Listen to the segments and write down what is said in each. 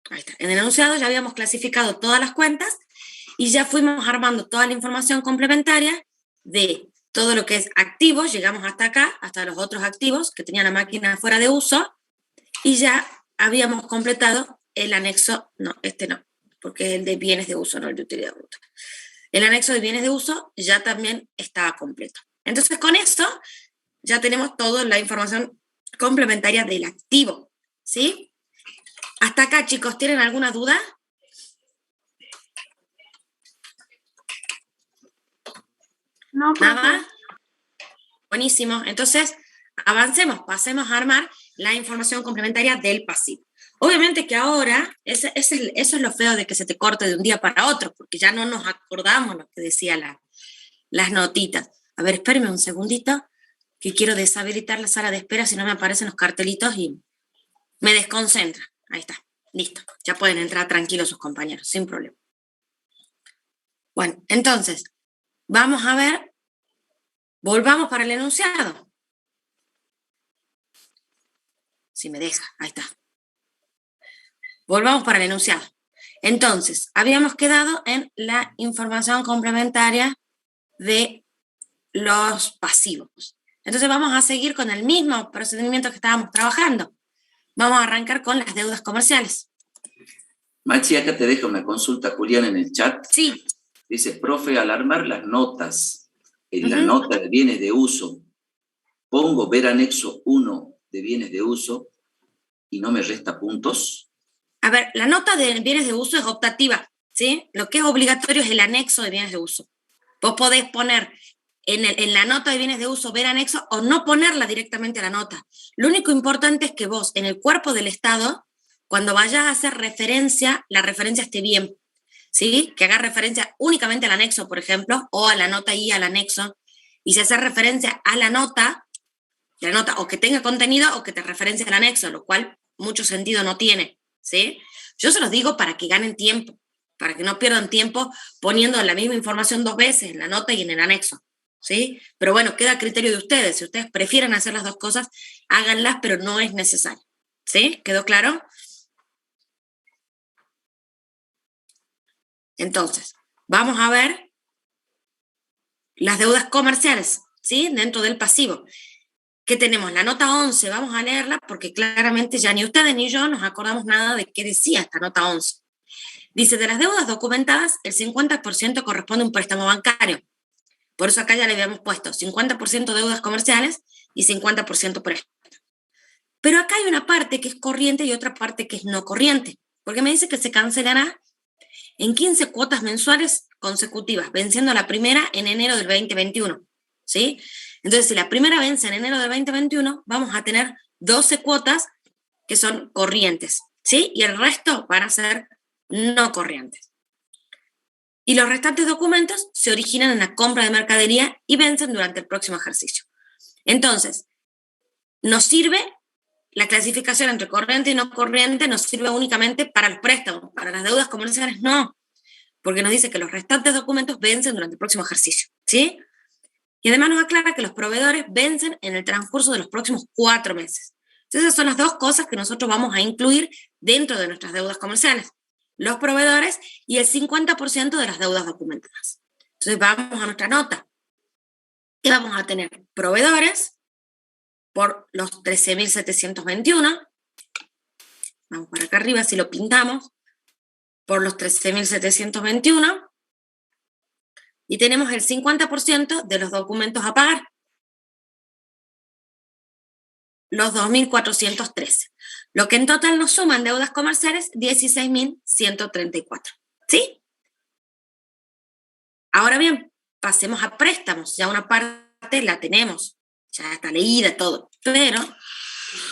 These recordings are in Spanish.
Ahí está. En el enunciado ya habíamos clasificado todas las cuentas y ya fuimos armando toda la información complementaria de todo lo que es activos, llegamos hasta acá, hasta los otros activos que tenían la máquina fuera de uso, y ya habíamos completado el anexo, no, este no, porque es el de bienes de uso, no el de utilidad bruta. El anexo de bienes de uso ya también estaba completo. Entonces, con esto ya tenemos toda la información complementaria del activo, ¿sí? Hasta acá, chicos, ¿tienen alguna duda? No, profe. ¿Nada? Buenísimo. Entonces, avancemos, pasemos a armar la información complementaria del pasivo. Obviamente que ahora, eso es lo feo de que se te corte de un día para otro, porque ya no nos acordamos lo que decía las notitas. A ver, espérenme un segundito, que quiero deshabilitar la sala de espera, si no me aparecen los cartelitos y me desconcentra. Ahí está, listo. Ya pueden entrar tranquilos sus compañeros, sin problema. Bueno, entonces, vamos a ver, volvamos para el enunciado. Si me deja, ahí está. Volvamos para el enunciado. Entonces, habíamos quedado en la información complementaria de los pasivos. Entonces vamos a seguir con el mismo procedimiento que estábamos trabajando. Vamos a arrancar con las deudas comerciales. Maxi, acá te dejo una consulta, Julián, en el chat. Sí. Dice, profe, al armar las notas, en la nota de bienes de uso, pongo ver anexo 1 de bienes de uso y no me resta puntos. A ver, la nota de bienes de uso es optativa, ¿sí? Lo que es obligatorio es el anexo de bienes de uso. Vos podés poner en la nota de bienes de uso ver anexo o no ponerla directamente a la nota. Lo único importante es que vos, en el cuerpo del Estado, cuando vayas a hacer referencia, la referencia esté bien, ¿sí? Que hagas referencia únicamente al anexo, por ejemplo, o a la nota y al anexo. Y si haces referencia a la nota, o que tenga contenido o que te referencia al anexo, lo cual mucho sentido no tiene, ¿sí? Yo se los digo para que ganen tiempo, para que no pierdan tiempo poniendo la misma información 2 veces en la nota y en el anexo, ¿sí? Pero bueno, queda a criterio de ustedes. Si ustedes prefieren hacer las 2 cosas, háganlas, pero no es necesario, ¿sí? ¿Quedó claro? Entonces, vamos a ver las deudas comerciales, ¿sí? Dentro del pasivo. ¿Qué tenemos? La nota 11, vamos a leerla porque claramente ya ni ustedes ni yo nos acordamos nada de qué decía esta nota 11. Dice, de las deudas documentadas, el 50% corresponde a un préstamo bancario. Por eso acá ya le habíamos puesto 50% deudas comerciales y 50% préstamo. Pero acá hay una parte que es corriente y otra parte que es no corriente, porque me dice que se cancelará en 15 cuotas mensuales consecutivas, venciendo la primera en enero del 2021, ¿sí? Entonces, si la primera vence en enero del 2021, vamos a tener 12 cuotas que son corrientes, ¿sí? Y el resto van a ser no corrientes. Y los restantes documentos se originan en la compra de mercadería y vencen durante el próximo ejercicio. Entonces, nos sirve la clasificación entre corriente y no corriente, nos sirve únicamente para los préstamos, para las deudas comerciales no, porque nos dice que los restantes documentos vencen durante el próximo ejercicio, ¿sí? Y además nos aclara que los proveedores vencen en el transcurso de los próximos 4 meses. Entonces, esas son las 2 cosas que nosotros vamos a incluir dentro de nuestras deudas comerciales. Los proveedores y el 50% de las deudas documentadas. Entonces, vamos a nuestra nota. ¿Qué vamos a tener? Proveedores por los 13.721. Vamos para acá arriba, si lo pintamos. Por los 13.721. Y tenemos el 50% de los documentos a pagar. Los 2.413. Lo que en total nos suman deudas comerciales, 16.134. ¿Sí? Ahora bien, pasemos a préstamos. Ya una parte la tenemos. Ya está leída todo. Pero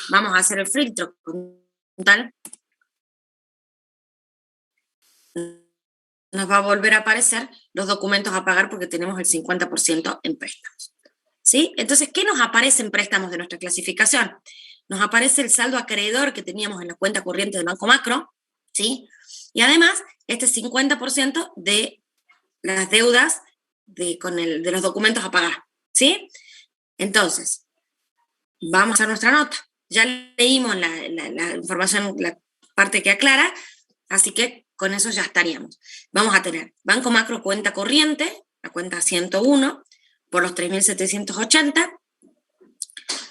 vamos a hacer el filtro con tal. Nos va a volver a aparecer los documentos a pagar porque tenemos el 50% en préstamos. ¿Sí? Entonces, ¿qué nos aparece en préstamos de nuestra clasificación? Nos aparece el saldo acreedor que teníamos en la cuenta corriente del Banco Macro, ¿sí? Y además, este 50% de las deudas de los documentos a pagar, ¿sí? Entonces, vamos a nuestra nota. Ya leímos la información, la parte que aclara, Así que con eso ya estaríamos. Vamos a tener Banco Macro cuenta corriente, la cuenta 101, por los 3.780.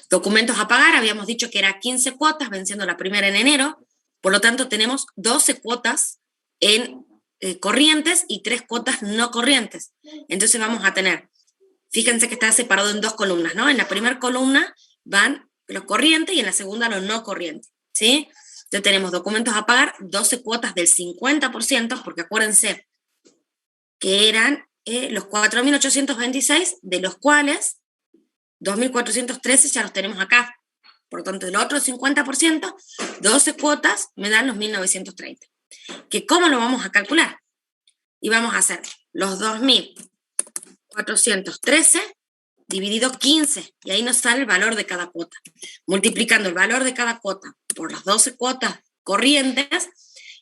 Documentos a pagar, habíamos dicho que era 15 cuotas, venciendo la primera en enero. Por lo tanto, tenemos 12 cuotas en corrientes y 3 cuotas no corrientes. Entonces vamos a tener, fíjense que está separado en 2 columnas, ¿no? En la primera columna van los corrientes y en la segunda los no corrientes, ¿sí? Entonces tenemos documentos a pagar, 12 cuotas del 50%, porque acuérdense que eran los 4.826, de los cuales 2.413 ya los tenemos acá. Por lo tanto, el otro 50%, 12 cuotas, me dan los 1.930. ¿Que cómo lo vamos a calcular? Y vamos a hacer los 2.413 dividido 15, y ahí nos sale el valor de cada cuota. Multiplicando el valor de cada cuota por las 12 cuotas corrientes,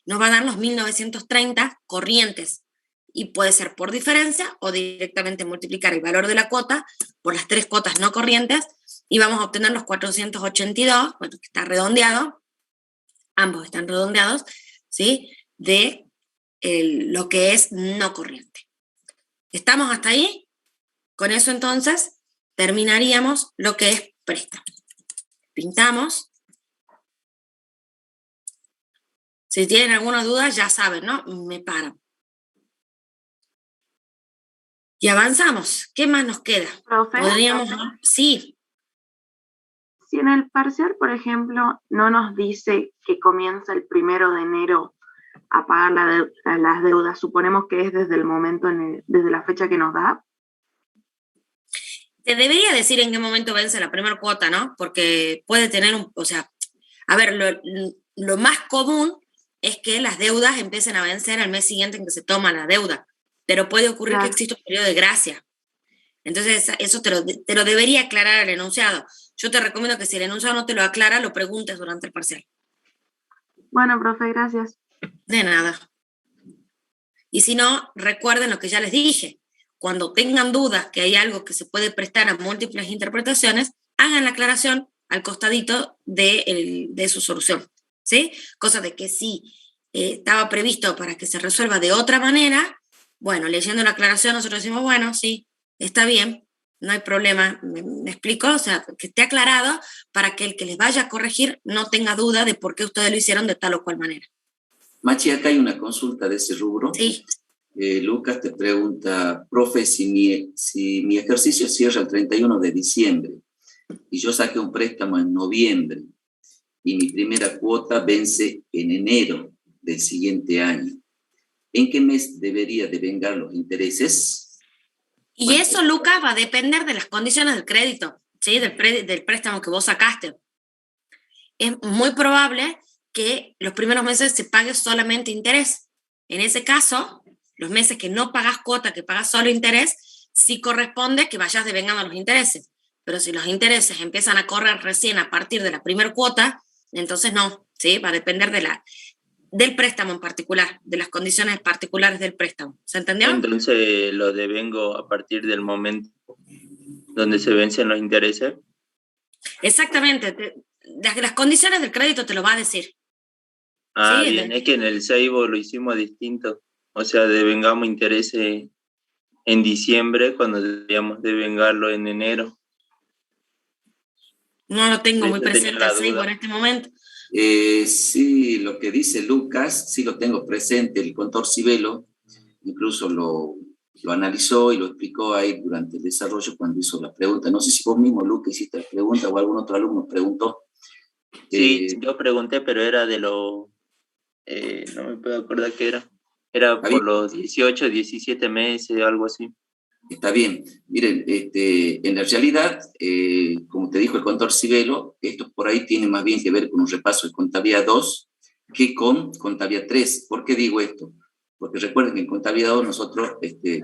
nos va a dar los 1.930 corrientes. Y puede ser por diferencia o directamente multiplicar el valor de la cuota por las 3 cuotas no corrientes y vamos a obtener los 482, bueno, que está redondeado, ambos están redondeados, ¿sí? De lo que es no corriente. ¿Estamos hasta ahí? Con eso entonces terminaríamos lo que es préstamo. Pintamos. Si tienen alguna duda, ya saben, ¿no? Me paran. Y avanzamos. ¿Qué más nos queda? Profe, Podríamos... Sí. si en el parcial, por ejemplo, no nos dice que comienza el 1 de enero a pagar las deudas, suponemos que es desde el momento, desde la fecha que nos da. Te debería decir en qué momento vence la primera cuota, ¿no? Porque puede tener o sea, a ver, lo más común es que las deudas empiecen a vencer al mes siguiente en que se toma la deuda, pero puede ocurrir Claro. que exista un periodo de gracia. Entonces, eso te lo debería aclarar el enunciado. Yo te recomiendo que si el enunciado no te lo aclara, lo preguntes durante el parcial. Bueno, profe, gracias. De nada. Y si no, recuerden lo que ya les dije. Cuando tengan dudas que hay algo que se puede prestar a múltiples interpretaciones, hagan la aclaración al costadito de su solución, ¿sí? Cosa de que si estaba previsto para que se resuelva de otra manera, bueno, leyendo la aclaración nosotros decimos, bueno, sí, está bien, no hay problema, ¿me explico? O sea, que esté aclarado para que el que les vaya a corregir no tenga duda de por qué ustedes lo hicieron de tal o cual manera. Machi, acá hay una consulta de ese rubro. Sí. Lucas te pregunta, profe, si mi ejercicio cierra el 31 de diciembre y yo saqué un préstamo en noviembre y mi primera cuota vence en enero del siguiente año, ¿en qué mes debería devengar los intereses? Y eso, Lucas, va a depender de las condiciones del crédito, ¿sí? Del préstamo que vos sacaste. Es muy probable que los primeros meses se pague solamente interés. En ese caso, los meses que no pagas cuota, que pagas solo interés, sí corresponde que vayas devengando los intereses. Pero si los intereses empiezan a correr recién a partir de la primera cuota, entonces no, ¿sí? Va a depender del préstamo en particular, de las condiciones particulares del préstamo. ¿Se entendió? Entonces lo devengo a partir del momento donde se vencen los intereses. Exactamente. Las condiciones del crédito te lo va a decir. Ah, Sí, bien, es que en el Seibo lo hicimos distinto. O sea, devengamos intereses en diciembre cuando debíamos devengarlo en enero. No lo tengo muy Yo tenía presente la así duda. por este momento. Sí, lo que dice Lucas, sí lo tengo presente, el contador Cibelo incluso lo analizó y lo explicó ahí durante el desarrollo cuando hizo la pregunta. No sé si vos mismo, Lucas, hiciste la pregunta o algún otro alumno preguntó. Sí, yo pregunté, pero era de lo... no me puedo acordar qué era. Era por los 18, 17 meses, algo así. Está bien. Miren, en la realidad, como te dijo el contador Cibelo, esto por ahí tiene más bien que ver con un repaso de contabilidad 2 que con contabilidad 3. ¿Por qué digo esto? Porque recuerden que en contabilidad 2 nosotros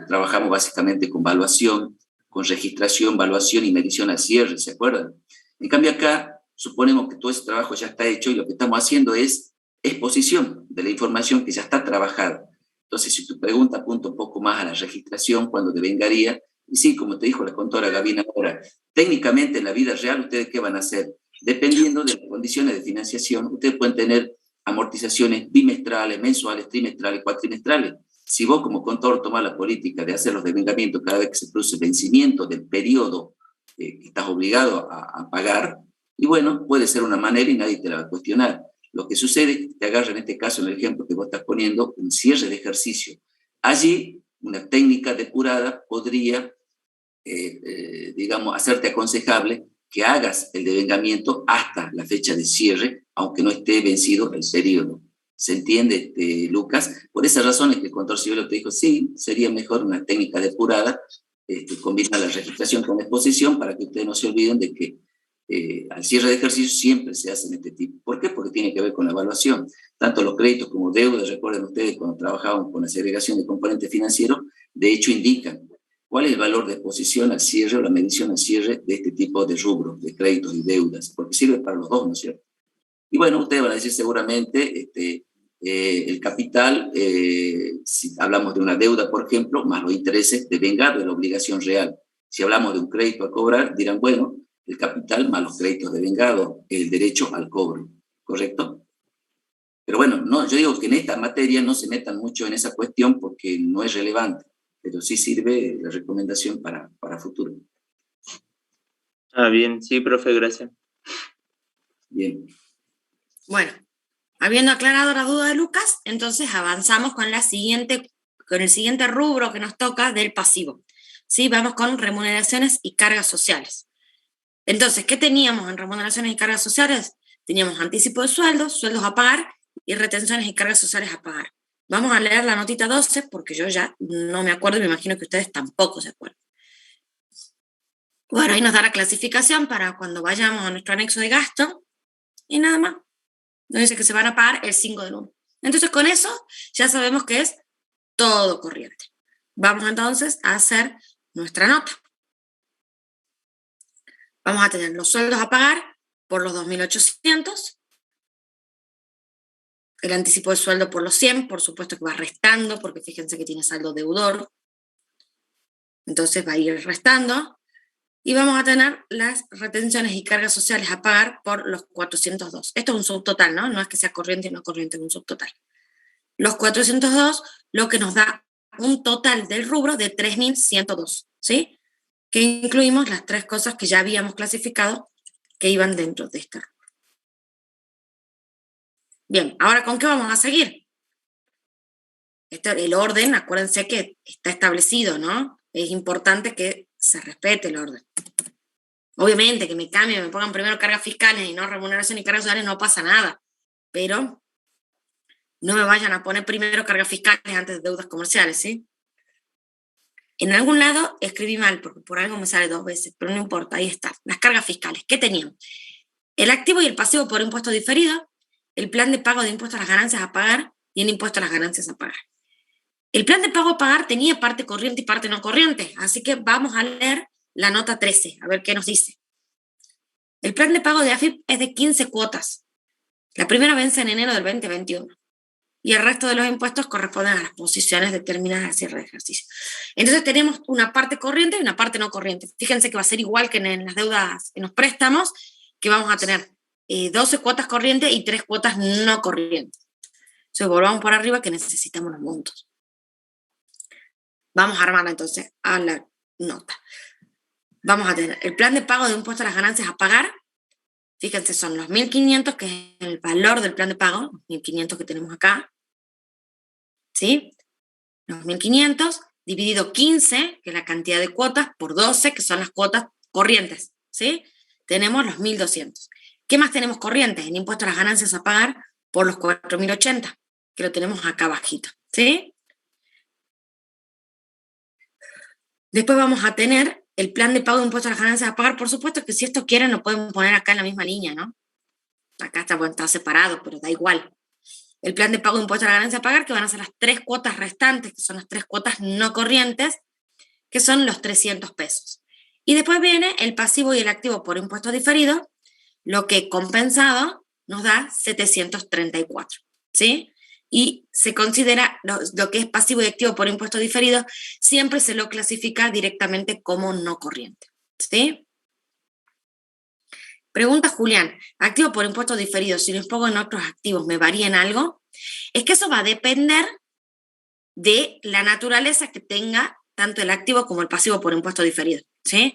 trabajamos básicamente con valuación, con registración, valuación y medición al cierre, ¿se acuerdan? En cambio acá, suponemos que todo ese trabajo ya está hecho y lo que estamos haciendo es exposición de la información que ya está trabajada. Entonces, si tu pregunta apunta un poco más a la registración, cuando devengaría, y sí, como te dijo la contadora Gabina ahora, técnicamente en la vida real, ¿ustedes qué van a hacer? Dependiendo de las condiciones de financiación, ustedes pueden tener amortizaciones bimestrales, mensuales, trimestrales, cuatrimestrales. Si vos como contador tomás la política de hacer los devengamientos cada vez que se produce vencimiento del periodo que estás obligado a pagar, y bueno, puede ser una manera y nadie te la va a cuestionar. Lo que sucede es que te agarra en este caso, en el ejemplo que vos estás poniendo, un cierre de ejercicio. Allí, una técnica depurada podría, digamos, hacerte aconsejable que hagas el devengamiento hasta la fecha de cierre, aunque no esté vencido el periodo. ¿Se entiende, Lucas? Por esas razones que el contador civil te dijo, sí, sería mejor una técnica depurada, combinar la registración con la exposición para que ustedes no se olviden de que al cierre de ejercicio siempre se hacen este tipo. ¿Por qué? Porque tiene que ver con la evaluación. Tanto los créditos como deudas, recuerden ustedes cuando trabajaban con la segregación de componentes financieros, de hecho indican cuál es el valor de exposición al cierre o la medición al cierre de este tipo de rubros, de créditos y deudas, porque sirve para los dos, ¿no es cierto? Y bueno, ustedes van a decir seguramente, el capital, si hablamos de una deuda, por ejemplo, más los intereses devengados de la obligación real. Si hablamos de un crédito a cobrar, dirán, bueno, el capital más los créditos devengados, el derecho al cobro, ¿correcto? Pero bueno, no, yo digo que en esta materia no se metan mucho en esa cuestión porque no es relevante, pero sí sirve la recomendación para futuro. Ah, bien, sí, profe, gracias. Bien. Bueno, habiendo aclarado la duda de Lucas, entonces avanzamos con el siguiente rubro que nos toca del pasivo. ¿Sí? Vamos con remuneraciones y cargas sociales. Entonces, ¿qué teníamos en remuneraciones y cargas sociales? Teníamos anticipo de sueldos, sueldos a pagar y retenciones y cargas sociales a pagar. Vamos a leer la notita 12 porque yo ya no me acuerdo y me imagino que ustedes tampoco se acuerdan. Bueno, ahí nos da la clasificación para cuando vayamos a nuestro anexo de gasto y nada más. Nos dice que se van a pagar el 5 del 1. Entonces, con eso ya sabemos que es todo corriente. Vamos entonces a hacer nuestra nota. Vamos a tener los sueldos a pagar por los 2.800, el anticipo de sueldo por los 100, por supuesto que va restando, porque fíjense que tiene saldo deudor, entonces va a ir restando, y vamos a tener las retenciones y cargas sociales a pagar por los 402. Esto es un subtotal, ¿no? No es que sea corriente o no corriente, es un subtotal. Los 402, lo que nos da un total del rubro de 3.102, ¿sí? Que incluimos las tres cosas que ya habíamos clasificado que iban dentro de este rubro. Bien, ahora ¿con qué vamos a seguir? El orden, acuérdense que está establecido, ¿no? Es importante que se respete el orden. Obviamente que me cambien, me pongan primero cargas fiscales y no remuneración y cargas sociales, no pasa nada, pero no me vayan a poner primero cargas fiscales antes de deudas comerciales, ¿sí? En algún lado escribí mal, porque por algo me sale 2 veces, pero no importa, ahí está. Las cargas fiscales, ¿qué teníamos? El activo y el pasivo por impuesto diferido, el plan de pago de impuestos a las ganancias a pagar y el impuesto a las ganancias a pagar. El plan de pago a pagar tenía parte corriente y parte no corriente, así que vamos a leer la nota 13, a ver qué nos dice. El plan de pago de AFIP es de 15 cuotas. La primera vence en enero del 2021. Y el resto de los impuestos corresponden a las posiciones determinadas al cierre de ejercicio. Entonces tenemos una parte corriente y una parte no corriente. Fíjense que va a ser igual que en las deudas, en los préstamos, que vamos a tener 12 cuotas corrientes y 3 cuotas no corrientes. Entonces volvamos por arriba que necesitamos los montos. Vamos a armarla entonces a la nota. Vamos a tener el plan de pago de impuesto a las ganancias a pagar. Fíjense, son los 1.500, que es el valor del plan de pago, 1.500 que tenemos acá. ¿Sí? Los 1.500 dividido 15, que es la cantidad de cuotas, por 12, que son las cuotas corrientes. ¿Sí? Tenemos los 1.200. ¿Qué más tenemos corrientes? El impuesto a las ganancias a pagar por los 4.080, que lo tenemos acá bajito. ¿Sí? Después vamos a tener el plan de pago de impuestos a las ganancias a pagar. Por supuesto que si esto quieren lo pueden poner acá en la misma línea, ¿no? Acá está separado, pero da igual. El plan de pago de impuestos a la ganancia a pagar, que van a ser las 3 cuotas restantes, que son las 3 cuotas no corrientes, que son los 300 pesos. Y después viene el pasivo y el activo por impuestos diferidos, lo que compensado nos da 734, ¿sí? Y se considera lo que es pasivo y activo por impuestos diferidos, siempre se lo clasifica directamente como no corriente, ¿sí? Pregunta Julián, activo por impuestos diferidos, si los pongo en otros activos, ¿me varía en algo? Es que eso va a depender de la naturaleza que tenga tanto el activo como el pasivo por impuesto diferido, ¿sí?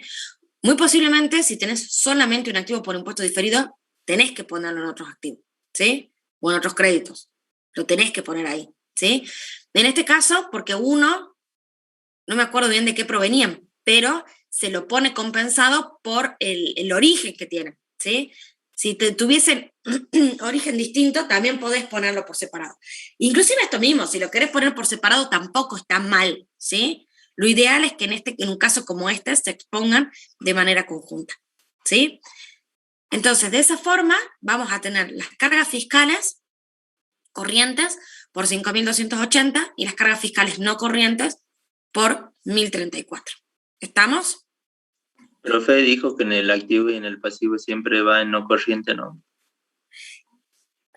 Muy posiblemente, si tenés solamente un activo por impuesto diferido, tenés que ponerlo en otros activos, ¿sí? O en otros créditos. Lo tenés que poner ahí, ¿sí? En este caso, porque uno, no me acuerdo bien de qué provenían, pero se lo pone compensado por el origen que tiene, ¿sí? Si tuviesen origen distinto, también podés ponerlo por separado. Inclusive esto mismo, si lo querés poner por separado, tampoco está mal, ¿sí? Lo ideal es que en un caso como este se expongan de manera conjunta, ¿sí? Entonces, de esa forma, vamos a tener las cargas fiscales corrientes por 5.280 y las cargas fiscales no corrientes por 1.034. ¿Estamos? Profe dijo que en el activo y en el pasivo siempre va en no corriente, ¿no?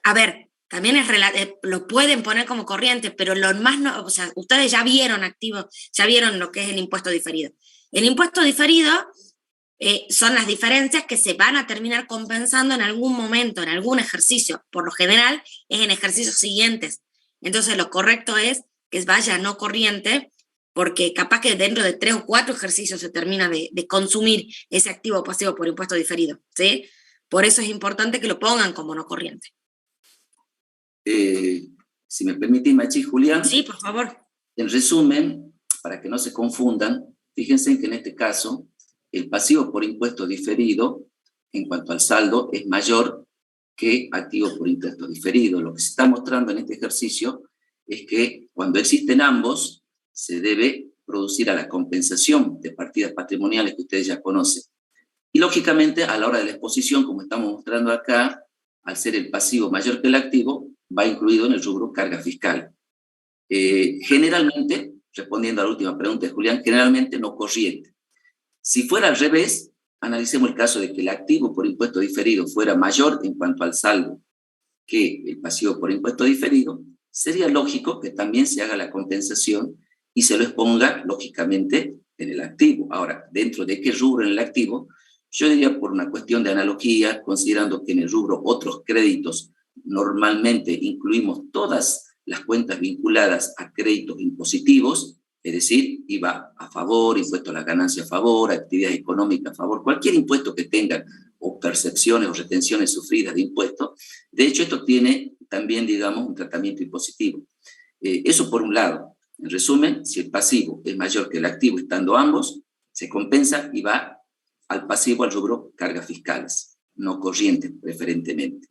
A ver, también lo pueden poner como corriente, pero lo más no, o sea, ustedes ya vieron activo, ya vieron lo que es el impuesto diferido. El impuesto diferido son las diferencias que se van a terminar compensando en algún momento, en algún ejercicio. Por lo general, es en ejercicios siguientes. Entonces, lo correcto es que vaya no corriente, porque capaz que dentro de 3 o 4 ejercicios se termina de consumir ese activo o pasivo por impuesto diferido, ¿sí? Por eso es importante que lo pongan como no corriente. Si me permite, Machi, Julián. Sí, por favor. En resumen, para que no se confundan, fíjense que en este caso, el pasivo por impuesto diferido, en cuanto al saldo, es mayor que activo por impuesto diferido. Lo que se está mostrando en este ejercicio es que cuando existen ambos, se debe producir a la compensación de partidas patrimoniales que ustedes ya conocen. Y lógicamente, a la hora de la exposición, como estamos mostrando acá, al ser el pasivo mayor que el activo, va incluido en el rubro carga fiscal. Generalmente, respondiendo a la última pregunta de Julián, generalmente no corriente. Si fuera al revés, analicemos el caso de que el activo por impuesto diferido fuera mayor en cuanto al saldo que el pasivo por impuesto diferido, sería lógico que también se haga la compensación y se lo exponga, lógicamente, en el activo. Ahora, ¿dentro de qué rubro en el activo? Yo diría por una cuestión de analogía, considerando que en el rubro otros créditos normalmente incluimos todas las cuentas vinculadas a créditos impositivos, es decir, IVA a favor, impuesto a la ganancia a favor, actividad económica a favor, cualquier impuesto que tengan, o percepciones o retenciones sufridas de impuestos. De hecho, esto tiene también, digamos, un tratamiento impositivo. Eso por un lado. En resumen, si el pasivo es mayor que el activo, estando ambos, se compensa y va al pasivo, al rubro cargas fiscales, no corrientes preferentemente.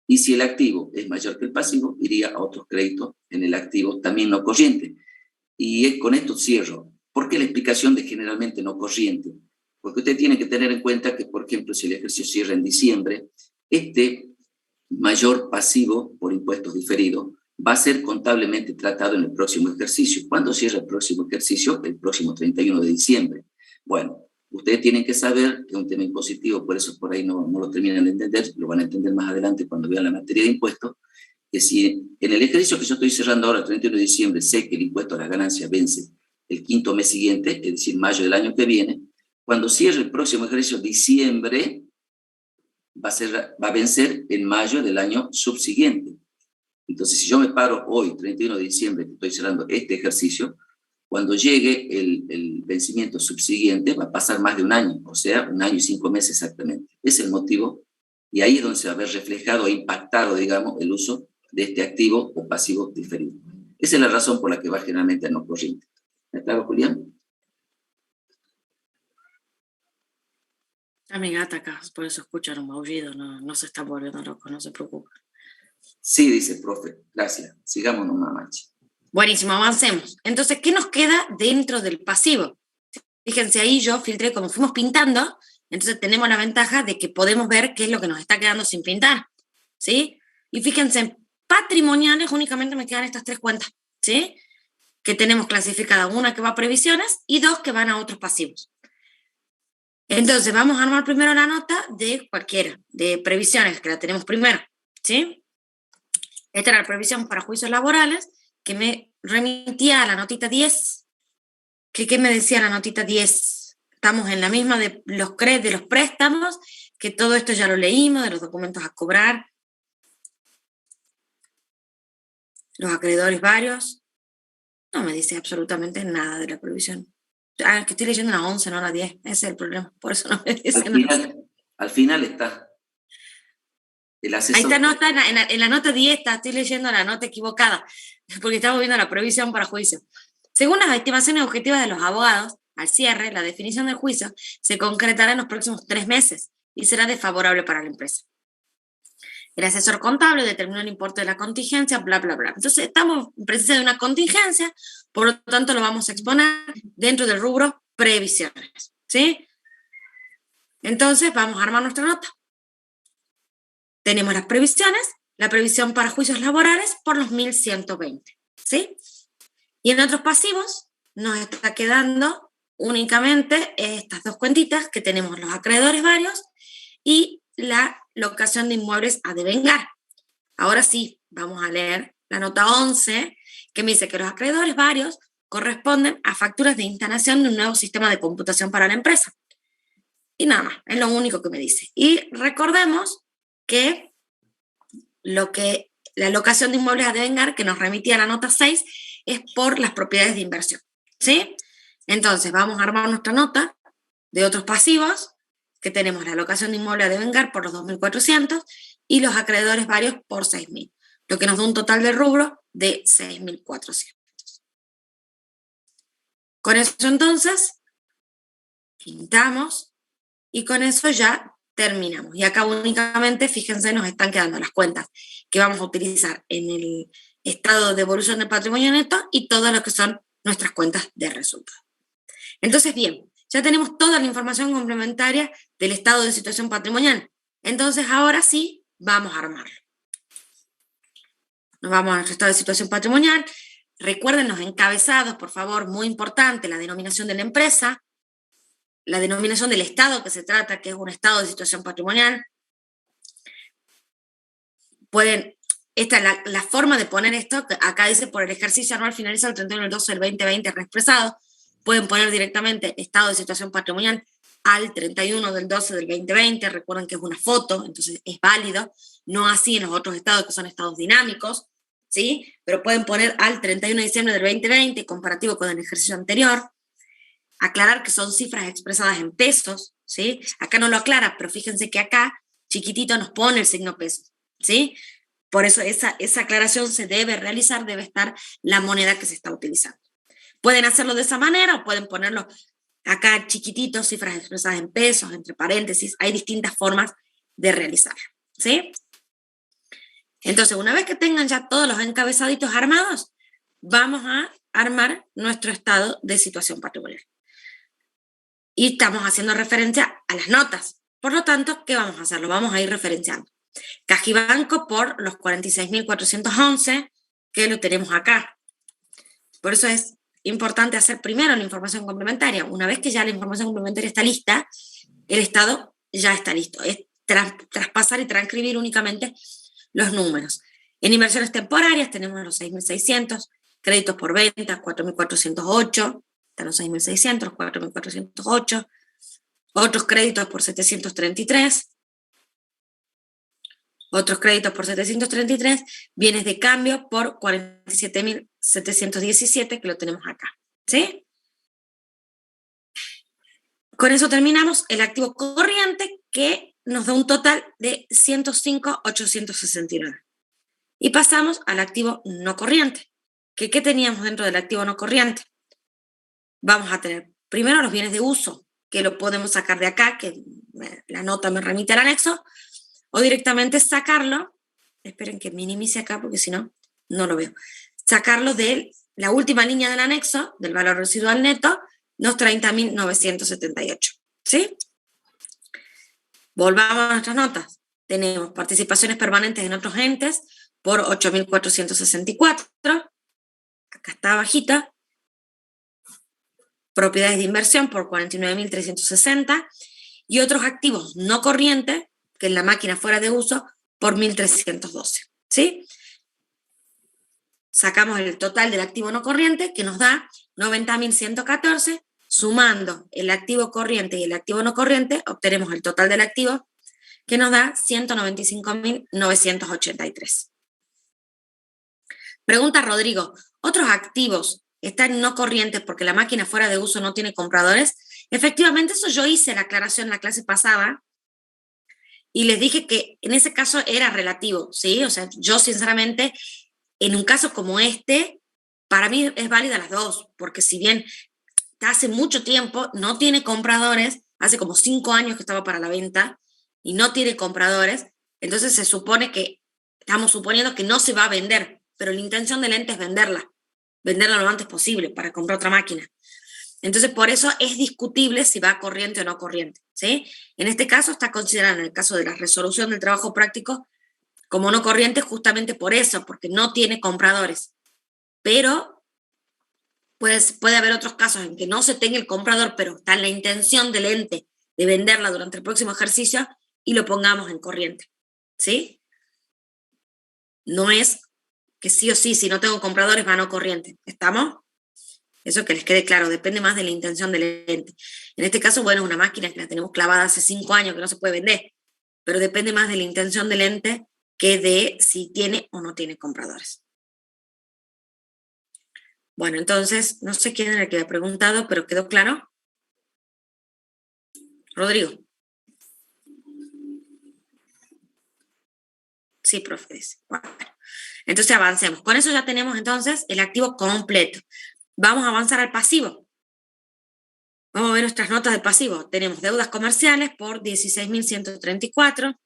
Y si el activo es mayor que el pasivo, iría a otros créditos en el activo también no corriente. Y con esto cierro. ¿Por qué la explicación de generalmente no corriente? Porque usted tiene que tener en cuenta que, por ejemplo, si el ejercicio cierra en diciembre, este mayor pasivo por impuestos diferidos va a ser contablemente tratado en el próximo ejercicio. ¿Cuándo cierra el próximo ejercicio? El próximo 31 de diciembre. Bueno, ustedes tienen que saber que es un tema impositivo, por eso por ahí no lo terminan de entender, lo van a entender más adelante cuando vean la materia de impuestos, que si en el ejercicio que yo estoy cerrando ahora, el 31 de diciembre, sé que el impuesto a las ganancias vence el quinto mes siguiente, es decir, mayo del año que viene, cuando cierre el próximo ejercicio, diciembre, va a vencer en mayo del año subsiguiente. Entonces, si yo me paro hoy, 31 de diciembre, que estoy cerrando este ejercicio, cuando llegue el vencimiento subsiguiente, va a pasar más de un año, o sea, 1 año y 5 meses exactamente. Ese es el motivo, y ahí es donde se va a ver reflejado e impactado, digamos, el uso de este activo o pasivo diferido. Esa es la razón por la que va generalmente a no corriente. ¿Me claro, Julián? A mi gata acá, por eso escuchan un maullido, no se está volviendo loco, no se preocupe. Sí, dice el profe, gracias. Sigamos nomás, Machi. Buenísimo, avancemos. Entonces, ¿qué nos queda dentro del pasivo? Fíjense ahí, yo filtré como fuimos pintando, entonces tenemos la ventaja de que podemos ver qué es lo que nos está quedando sin pintar, ¿sí? Y fíjense, patrimoniales únicamente me quedan estas 3 cuentas, ¿sí? Que tenemos clasificadas, una que va a previsiones y 2 que van a otros pasivos. Entonces, vamos a armar primero la nota de cualquiera, de previsiones, que la tenemos primero, ¿sí? Esta era la previsión para juicios laborales, que me remitía a la notita 10. ¿Qué me decía la notita 10? Estamos en la misma de los préstamos, que todo esto ya lo leímos, de los documentos a cobrar, los acreedores varios. No me dice absolutamente nada de la provisión. Ah, que estoy leyendo la 11, no la 10. Ese es el problema. Por eso no me dice nada. Al final está. El asesor. Ahí está nota, en la nota 10 estoy leyendo la nota equivocada, porque estamos viendo la provisión para juicio. Según las estimaciones objetivas de los abogados, al cierre, la definición del juicio se concretará en los próximos 3 meses y será desfavorable para la empresa. El asesor contable determinó el importe de la contingencia, bla, bla, bla. Entonces, estamos en presencia de una contingencia, por lo tanto, lo vamos a exponer dentro del rubro previsiones, ¿sí? Entonces, vamos a armar nuestra nota. Tenemos las previsiones, la previsión para juicios laborales por los 1.120, ¿sí? Y en otros pasivos nos está quedando únicamente estas dos cuentitas que tenemos los acreedores varios y la locación de inmuebles a devengar. Ahora sí, vamos a leer la nota 11, que me dice que los acreedores varios corresponden a facturas de instalación de un nuevo sistema de computación para la empresa. Y nada más, es lo único que me dice. Y recordemos que la locación de inmuebles a devengar que nos remitía a la nota 6 es por las propiedades de inversión, ¿sí? Entonces, vamos a armar nuestra nota de otros pasivos, que tenemos la locación de inmueble a devengar por los 2.400 y los acreedores varios por 6.000, lo que nos da un total de rubro de 6.400. Con eso entonces, pintamos y con eso ya terminamos. Y acá únicamente, fíjense, nos están quedando las cuentas que vamos a utilizar en el estado de evolución del patrimonio neto y todo lo que son nuestras cuentas de resultado. Entonces, bien, ya tenemos toda la información complementaria del estado de situación patrimonial. Entonces, ahora sí, vamos a armarlo. Nos vamos a nuestro estado de situación patrimonial. Recuerden los encabezados, por favor, muy importante, la denominación de la empresa, la denominación del estado que se trata, que es un estado de situación patrimonial. Esta es la forma de poner esto, acá dice por el ejercicio anual finaliza el 31 del 12 del 2020 reexpresado. Pueden poner directamente estado de situación patrimonial al 31 del 12 del 2020, recuerden que es una foto, entonces es válido, no así en los otros estados que son estados dinámicos, ¿sí? Pero pueden poner al 31 de diciembre del 2020, comparativo con el ejercicio anterior. Aclarar que son cifras expresadas en pesos, ¿sí? Acá no lo aclara, pero fíjense que acá, chiquitito, nos pone el signo peso, ¿sí? Por eso esa aclaración se debe realizar, debe estar la moneda que se está utilizando. Pueden hacerlo de esa manera o pueden ponerlo acá chiquititos, cifras expresadas en pesos, entre paréntesis. Hay distintas formas de realizarlo, ¿sí? Entonces, una vez que tengan ya todos los encabezaditos armados, vamos a armar nuestro estado de situación patrimonial. Y estamos haciendo referencia a las notas. Por lo tanto, ¿qué vamos a hacer? Lo vamos a ir referenciando. Cajibanco por los 46.411, que lo tenemos acá. Por eso es importante hacer primero la información complementaria. Una vez que ya la información complementaria está lista, el estado ya está listo. Es traspasar y transcribir únicamente los números. En inversiones temporarias tenemos los 6.600, créditos por venta, 4.408, están los 6.600, 4.408, otros créditos por 733, otros créditos por 733, bienes de cambio por 47.717, que lo tenemos acá, ¿sí? Con eso terminamos el activo corriente, que nos da un total de 105.869. Y pasamos al activo no corriente. ¿Qué teníamos dentro del activo no corriente? Vamos a tener primero los bienes de uso, que lo podemos sacar de acá, que la nota me remite al anexo, o directamente sacarlo, esperen que minimice acá porque si no, no lo veo, sacarlo de la última línea del anexo, del valor residual neto, los 30.978, ¿sí? Volvamos a nuestras notas. Tenemos participaciones permanentes en otros entes por 8.464, acá está bajita, propiedades de inversión por 49.360 y otros activos no corrientes, que en la máquina fuera de uso, por 1.312, ¿sí? Sacamos el total del activo no corriente, que nos da 90.114, sumando el activo corriente y el activo no corriente, obtenemos el total del activo que nos da 195.983. Pregunta Rodrigo, ¿otros activos están no corrientes porque la máquina fuera de uso no tiene compradores? Efectivamente, eso yo hice la aclaración en la clase pasada y les dije que en ese caso era relativo, ¿sí? O sea, yo sinceramente, en un caso como este, para mí es válida las dos, porque si bien hace mucho tiempo no tiene compradores, hace como 5 años que estaba para la venta y no tiene compradores, entonces se supone que, estamos suponiendo que no se va a vender, pero la intención del ente es venderla lo antes posible para comprar otra máquina. Entonces, por eso es discutible si va corriente o no corriente, ¿sí? En este caso está considerado, en el caso de la resolución del trabajo práctico, como no corriente justamente por eso, porque no tiene compradores. Pero pues, puede haber otros casos en que no se tenga el comprador, pero está en la intención del ente de venderla durante el próximo ejercicio y lo pongamos en corriente, ¿sí? No es que sí o sí, si no tengo compradores, va no corriente. ¿Estamos? Eso que les quede claro, depende más de la intención del ente. En este caso, bueno, es una máquina que la tenemos clavada hace 5 años que no se puede vender, pero depende más de la intención del ente que de si tiene o no tiene compradores. Bueno, entonces, no sé quién era el que había preguntado, pero ¿quedó claro? Rodrigo. Sí, profe, dice. Bueno, entonces avancemos. Con eso ya tenemos entonces el activo completo. Vamos a avanzar al pasivo. Vamos a ver nuestras notas de pasivo. Tenemos deudas comerciales por 16.134.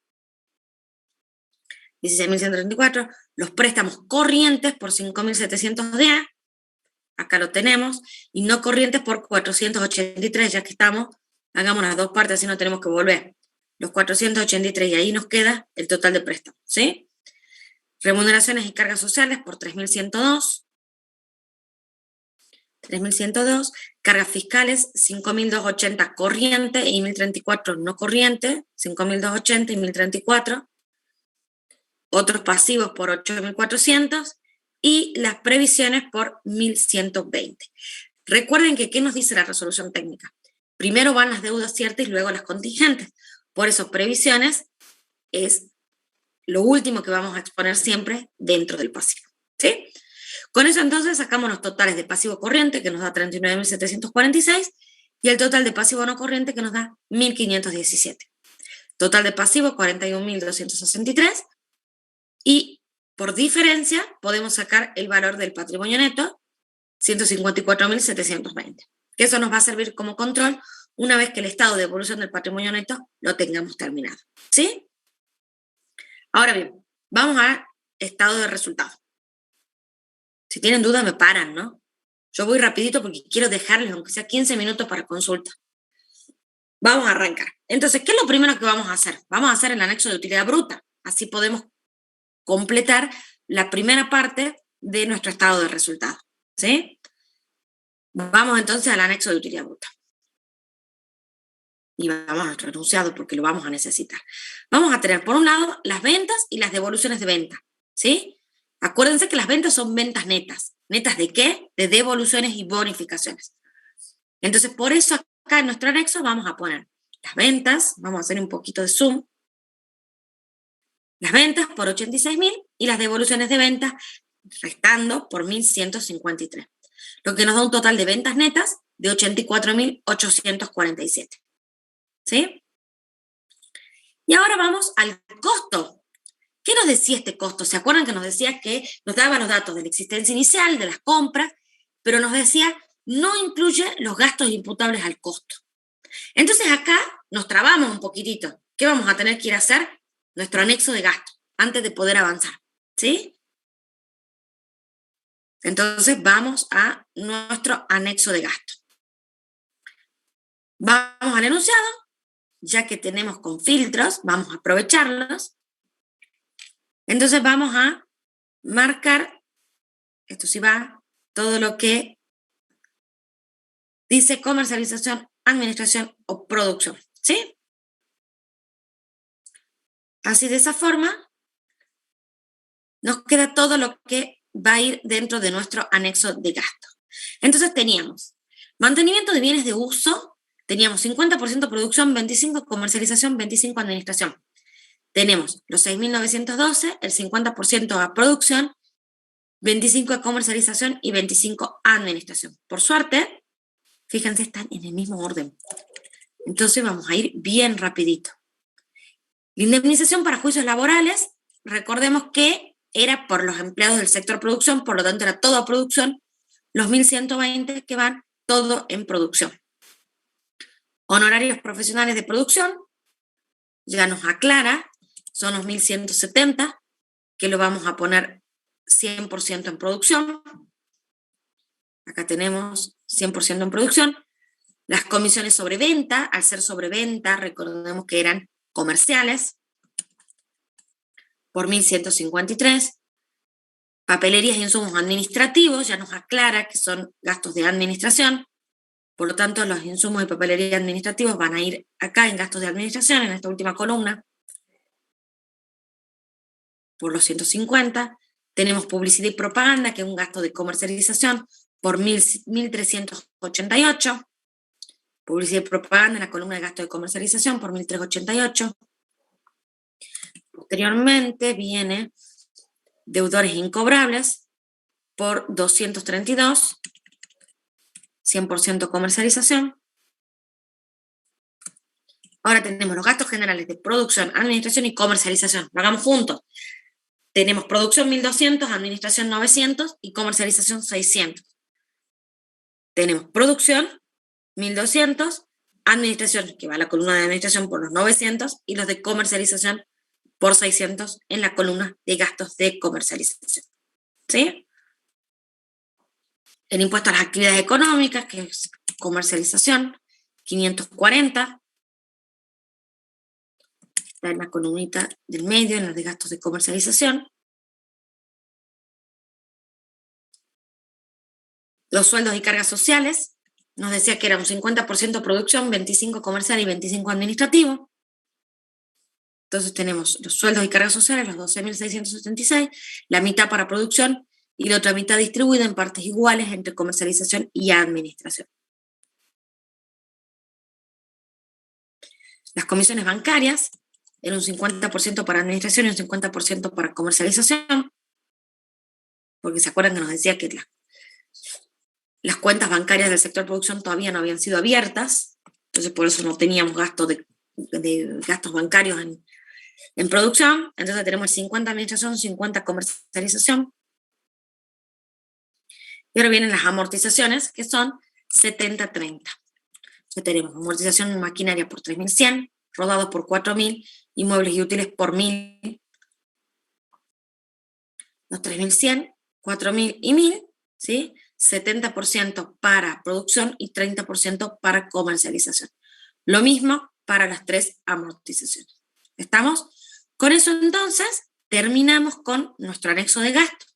16.134. Los préstamos corrientes por 5.710. Acá lo tenemos. Y no corrientes por 483, ya que estamos. Hagamos las dos partes, así no tenemos que volver. Los 483 y ahí nos queda el total de préstamos, ¿sí? Remuneraciones y cargas sociales por 3.102. 3.102, cargas fiscales 5.280 corriente y 1.034 no corriente, 5.280 y 1.034, otros pasivos por 8.400 y las previsiones por 1.120. Recuerden que ¿qué nos dice la resolución técnica? Primero van las deudas ciertas y luego las contingentes. Por eso previsiones es lo último que vamos a exponer siempre dentro del pasivo, ¿sí? Con eso entonces sacamos los totales de pasivo corriente, que nos da 39.746, y el total de pasivo no corriente, que nos da 1.517. Total de pasivo, 41.263, y por diferencia podemos sacar el valor del patrimonio neto, 154.720, que eso nos va a servir como control una vez que el estado de evolución del patrimonio neto lo tengamos terminado, ¿sí? Ahora bien, vamos al estado de resultado. Si tienen dudas me paran, ¿no? Yo voy rapidito porque quiero dejarles aunque sea 15 minutos para consulta. Vamos a arrancar. Entonces, ¿qué es lo primero que vamos a hacer? Vamos a hacer el anexo de utilidad bruta. Así podemos completar la primera parte de nuestro estado de resultado, ¿sí? Vamos entonces al anexo de utilidad bruta. Y vamos a nuestro enunciado porque lo vamos a necesitar. Vamos a tener, por un lado, las ventas y las devoluciones de venta, ¿sí? Acuérdense que las ventas son ventas netas. ¿Netas de qué? De devoluciones y bonificaciones. Entonces, por eso acá en nuestro anexo vamos a poner las ventas, vamos a hacer un poquito de zoom, las ventas por 86.000 y las devoluciones de ventas restando por 1.153, lo que nos da un total de ventas netas de 84.847. ¿Sí? Y ahora vamos al costo. ¿Qué nos decía este costo? ¿Se acuerdan que nos decía que nos daba los datos de la existencia inicial, de las compras, pero nos decía no incluye los gastos imputables al costo? Entonces acá nos trabamos un poquitito. ¿Qué vamos a tener que ir a hacer? Nuestro anexo de gasto, antes de poder avanzar, ¿sí? Entonces vamos a nuestro anexo de gasto. Vamos al enunciado, ya que tenemos con filtros, vamos a aprovecharlos. Entonces vamos a marcar, esto sí va, todo lo que dice comercialización, administración o producción, ¿sí? Así de esa forma nos queda todo lo que va a ir dentro de nuestro anexo de gasto. Entonces teníamos mantenimiento de bienes de uso, teníamos 50% producción, 25% comercialización, 25% administración. tenemos los 6.912, el 50% a producción, 25 a comercialización y 25 a administración. Por suerte, fíjense, están en el mismo orden. Entonces vamos a ir bien rapidito. La indemnización para juicios laborales, recordemos que era por los empleados del sector producción, por lo tanto era todo a producción, los 1.120 que van todo en producción. Honorarios profesionales de producción, ya nos aclara, son los 1.170, que lo vamos a poner 100% en producción. Acá tenemos 100% en producción. Las comisiones sobre venta, al ser sobre venta, recordemos que eran comerciales, por 1.153. Papelerías y insumos administrativos, ya nos aclara que son gastos de administración. Por lo tanto, los insumos de papelería administrativos van a ir acá en gastos de administración, en esta última columna, por los 150. Tenemos publicidad y propaganda, que es un gasto de comercialización, por 1.388. Publicidad y propaganda en la columna de gasto de comercialización, por 1.388. Posteriormente viene deudores incobrables, por 232. 100% comercialización. Ahora tenemos los gastos generales de producción, administración y comercialización. Lo hagamos juntos. Tenemos producción 1.200, administración 900 y comercialización 600. Tenemos producción 1.200, administración, que va a la columna de administración por los 900, y los de comercialización por 600 en la columna de gastos de comercialización. ¿Sí? El impuesto a las actividades económicas, que es comercialización, 540. Está en la columnita del medio, en los de gastos de comercialización. Los sueldos y cargas sociales, nos decía que era un 50% producción, 25 comercial y 25 administrativo. Entonces tenemos los sueldos y cargas sociales, los 12.676, la mitad para producción, y la otra mitad distribuida en partes iguales entre comercialización y administración. Las comisiones bancarias eran un 50% para administración y un 50% para comercialización, porque se acuerdan que nos decía que las cuentas bancarias del sector producción todavía no habían sido abiertas, entonces por eso no teníamos gasto de gastos bancarios en producción. Entonces tenemos el 50 administración, 50 comercialización. Y ahora vienen las amortizaciones, que son 70-30. Entonces tenemos amortización en maquinaria por 3.100, rodados por 4.000, y muebles y útiles por 1.000. Los 3.100, 4.000 y 1.000, ¿sí? 70% para producción y 30% para comercialización. Lo mismo para las tres amortizaciones. ¿Estamos? Con eso entonces terminamos con nuestro anexo de gasto.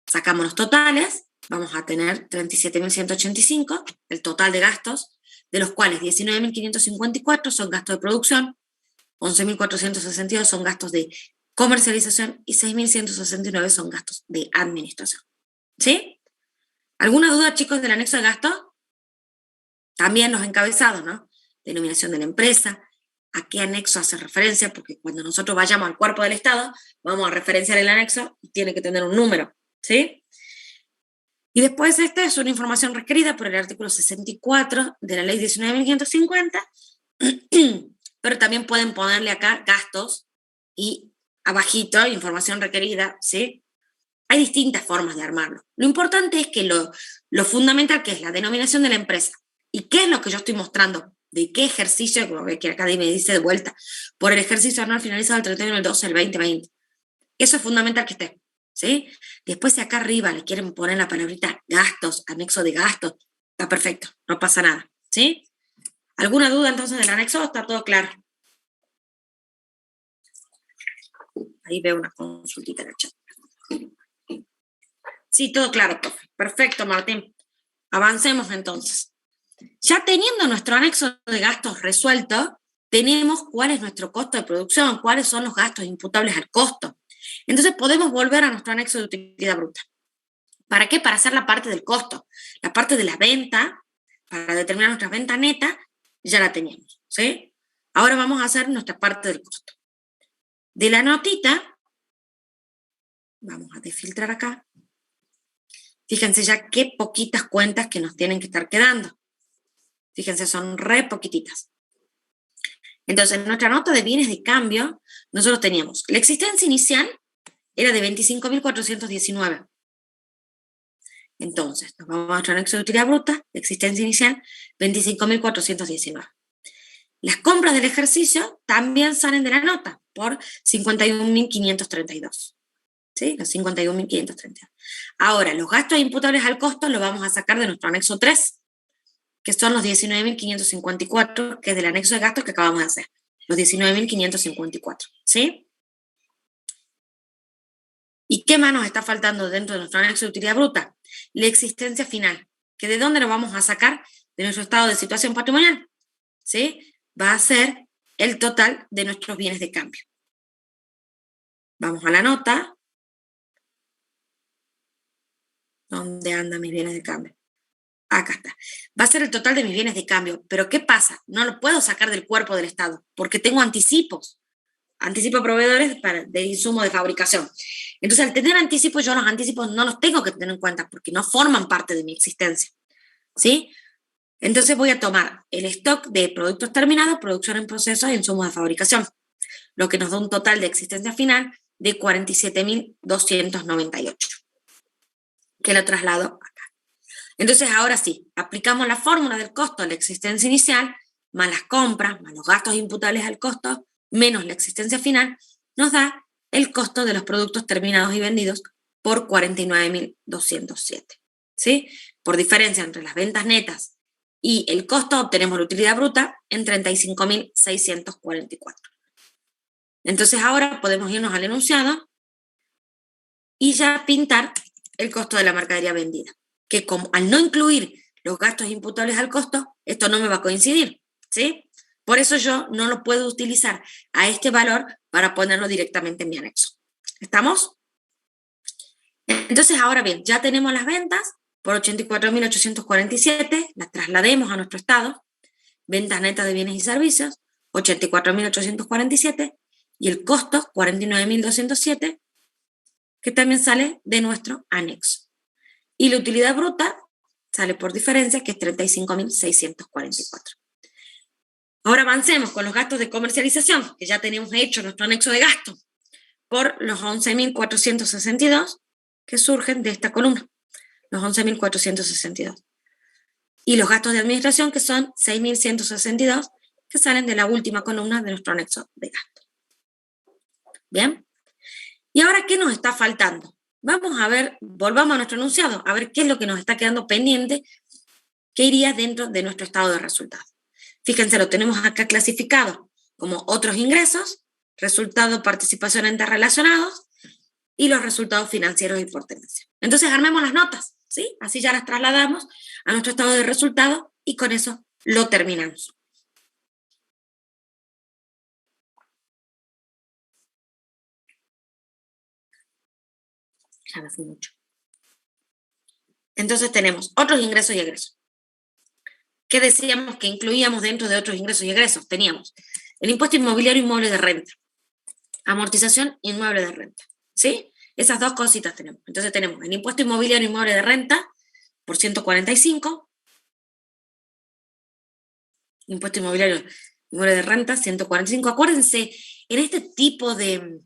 Sacamos los totales, vamos a tener 37.185, el total de gastos, de los cuales 19.554 son gastos de producción, 11.462 son gastos de comercialización y 6.169 son gastos de administración. ¿Sí? ¿Alguna duda, chicos, del anexo de gasto? También los encabezados, ¿no? Denominación de la empresa, a qué anexo hace referencia, porque cuando nosotros vayamos al cuerpo del Estado, vamos a referenciar el anexo y tiene que tener un número, ¿sí? Y después esta es una información requerida por el artículo 64 de la ley 19.550, pero también pueden ponerle acá gastos y abajito información requerida, ¿sí? Hay distintas formas de armarlo. Lo importante es que lo fundamental, que es la denominación de la empresa, y qué es lo que yo estoy mostrando, de qué ejercicio, como ve que acá me dice de vuelta, por el ejercicio anual finalizado el 31 del 12 del 2020. Eso es fundamental que esté, ¿sí? Después, si acá arriba le quieren poner la palabrita gastos, anexo de gastos, está perfecto, no pasa nada, ¿sí? ¿Alguna duda entonces del anexo? ¿Está todo claro? Ahí veo una consultita en el chat. Sí, todo claro, profe. Perfecto, Martín. Avancemos entonces. Ya teniendo nuestro anexo de gastos resuelto, tenemos cuál es nuestro costo de producción, cuáles son los gastos imputables al costo. Entonces podemos volver a nuestro anexo de utilidad bruta. ¿Para qué? Para hacer la parte del costo. La parte de la venta, para determinar nuestra venta neta, ya la teníamos, ¿sí? Ahora vamos a hacer nuestra parte del costo. De la notita, vamos a desfiltrar acá. Fíjense ya qué poquitas cuentas que nos tienen que estar quedando. Fíjense, son re poquititas. Entonces, en nuestra nota de bienes de cambio, nosotros teníamos la existencia inicial era de 25.419. Entonces, nos vamos a nuestro anexo de utilidad bruta, de existencia inicial, 25.419. Las compras del ejercicio también salen de la nota por 51.532. ¿Sí? Los 51.532. Ahora, los gastos imputables al costo los vamos a sacar de nuestro anexo 3, que son los 19.554, que es del anexo de gastos que acabamos de hacer. Los 19.554. ¿Sí? ¿Y qué más nos está faltando dentro de nuestro anexo de utilidad bruta? La existencia final, que ¿de dónde lo vamos a sacar? De nuestro estado de situación patrimonial. ¿Sí? Va a ser el total de nuestros bienes de cambio. Vamos a la nota. ¿Dónde andan mis bienes de cambio? Acá está. Va a ser el total de mis bienes de cambio. Pero ¿qué pasa? No lo puedo sacar del cuerpo del Estado, porque tengo anticipos. Anticipo a proveedores de insumo de fabricación. Entonces, al tener anticipos, yo los anticipos no los tengo que tener en cuenta, porque no forman parte de mi existencia. ¿Sí? Entonces voy a tomar el stock de productos terminados, producción en proceso e insumos de fabricación, lo que nos da un total de existencia final de 47.298, que lo traslado acá. Entonces ahora sí, aplicamos la fórmula del costo de la existencia inicial, más las compras, más los gastos imputables al costo, menos la existencia final, nos da el costo de los productos terminados y vendidos por 49.207. ¿Sí? Por diferencia entre las ventas netas y el costo obtenemos la utilidad bruta en 35.644. Entonces ahora podemos irnos al enunciado y ya pintar el costo de la mercadería vendida, que como al no incluir los gastos imputables al costo, esto no me va a coincidir, ¿sí? Por eso yo no lo puedo utilizar a este valor para ponerlo directamente en mi anexo. ¿Estamos? Entonces ahora bien, ya tenemos las ventas por 84.847, las traslademos a nuestro estado, ventas netas de bienes y servicios, 84.847, y el costo, 49.207, que también sale de nuestro anexo. Y la utilidad bruta sale por diferencia, que es 35.644. Ahora avancemos con los gastos de comercialización, que ya tenemos hecho nuestro anexo de gasto, por los 11.462 que surgen de esta columna. Los 11.462. Y los gastos de administración, que son 6.162, que salen de la última columna de nuestro anexo de gasto. ¿Bien? ¿Y ahora qué nos está faltando? Vamos a ver, volvamos a nuestro enunciado, a ver qué es lo que nos está quedando pendiente que iría dentro de nuestro estado de resultados. Fíjense, lo tenemos acá clasificado como otros ingresos, resultado participación entes relacionados y los resultados financieros y por tenencia. Entonces armemos las notas, ¿sí? Así ya las trasladamos a nuestro estado de resultados y con eso lo terminamos. Ya me fui mucho. Entonces tenemos otros ingresos y egresos. ¿Qué decíamos que incluíamos dentro de otros ingresos y egresos? Teníamos el impuesto inmobiliario inmueble de renta, amortización inmueble de renta, ¿sí? Esas dos cositas tenemos. Entonces tenemos el impuesto inmobiliario inmueble de renta por 145, impuesto inmobiliario inmueble de renta 145. Acuérdense, en este tipo de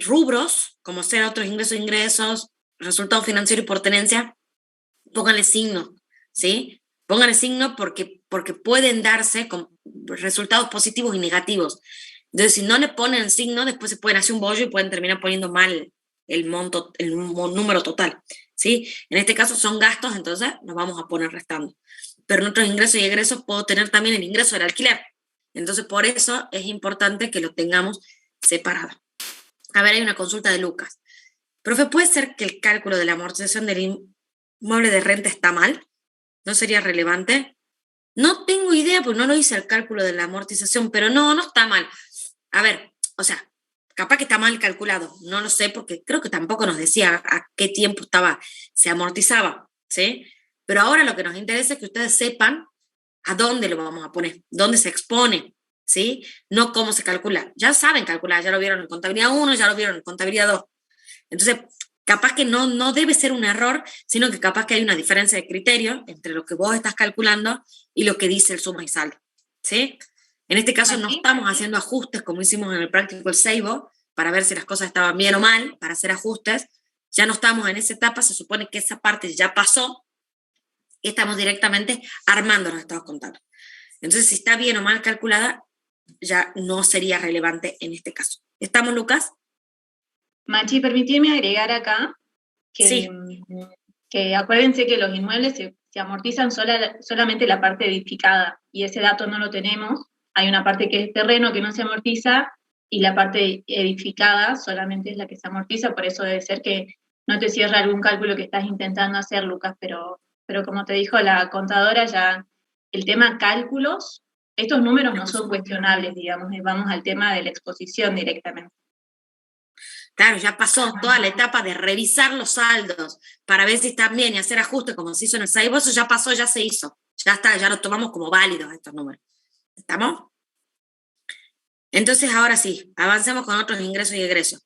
rubros, como ser otros ingresos, resultados financieros y por tenencia, pónganle signo, ¿sí? Pónganle signo porque pueden darse con resultados positivos y negativos. Entonces, si no le ponen signo, después se pueden hacer un bollo y pueden terminar poniendo mal el monto, el número total, ¿sí? En este caso son gastos, entonces nos vamos a poner restando. Pero en otros ingresos y egresos puedo tener también el ingreso del alquiler. Entonces, por eso es importante que lo tengamos separado. A ver, hay una consulta de Lucas. Profe, ¿puede ser que el cálculo de la amortización del inmueble de renta está mal? ¿No sería relevante? No tengo idea, porque no lo hice el cálculo de la amortización, pero no está mal. A ver, o sea, capaz que está mal calculado, no lo sé, porque creo que tampoco nos decía a qué tiempo se amortizaba, ¿sí? Pero ahora lo que nos interesa es que ustedes sepan a dónde lo vamos a poner, dónde se expone, ¿sí? No cómo se calcula. Ya saben calcular, ya lo vieron en contabilidad 1, ya lo vieron en contabilidad 2. Entonces, capaz que no debe ser un error, sino que capaz que hay una diferencia de criterio entre lo que vos estás calculando y lo que dice el suma y saldo, ¿sí? En este caso no estamos haciendo ajustes como hicimos en el Practical Seibo para ver si las cosas estaban bien o mal, para hacer ajustes. Ya no estamos en esa etapa, se supone que esa parte ya pasó y estamos directamente armando los estados contables. Entonces, si está bien o mal calculada, ya no sería relevante en este caso. ¿Estamos, Lucas? Machi, permitidme agregar acá que, sí. Que acuérdense que los inmuebles se amortizan solamente la parte edificada, y ese dato no lo tenemos. Hay una parte que es terreno que no se amortiza, y la parte edificada solamente es la que se amortiza, por eso debe ser que no te cierra algún cálculo que estás intentando hacer, Lucas, pero como te dijo la contadora, ya el tema cálculos, estos números no son cuestionables, digamos, vamos al tema de la exposición directamente. Claro, ya pasó toda la etapa de revisar los saldos para ver si están bien y hacer ajustes como se hizo en el Seibo, eso ya pasó, ya se hizo. Ya está, ya lo tomamos como válidos estos números. ¿Estamos? Entonces, ahora sí, avancemos con otros ingresos y egresos.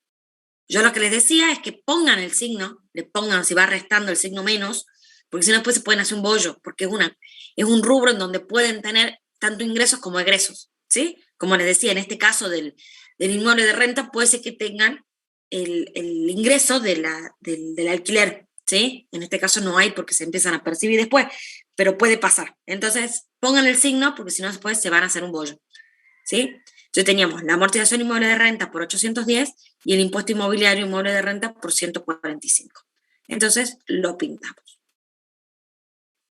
Yo lo que les decía es que pongan el signo, le pongan, si va restando el signo menos, porque si no después se pueden hacer un bollo, porque es un rubro en donde pueden tener tanto ingresos como egresos, ¿sí? Como les decía, en este caso del inmueble de renta, puede ser que tengan el ingreso del alquiler, ¿sí? En este caso no hay porque se empiezan a percibir después, pero puede pasar. Entonces, pongan el signo porque si no después se van a hacer un bollo, ¿sí? Entonces teníamos la amortización inmueble de renta por 810 y el impuesto inmobiliario inmueble de renta por 145. Entonces, lo pintamos.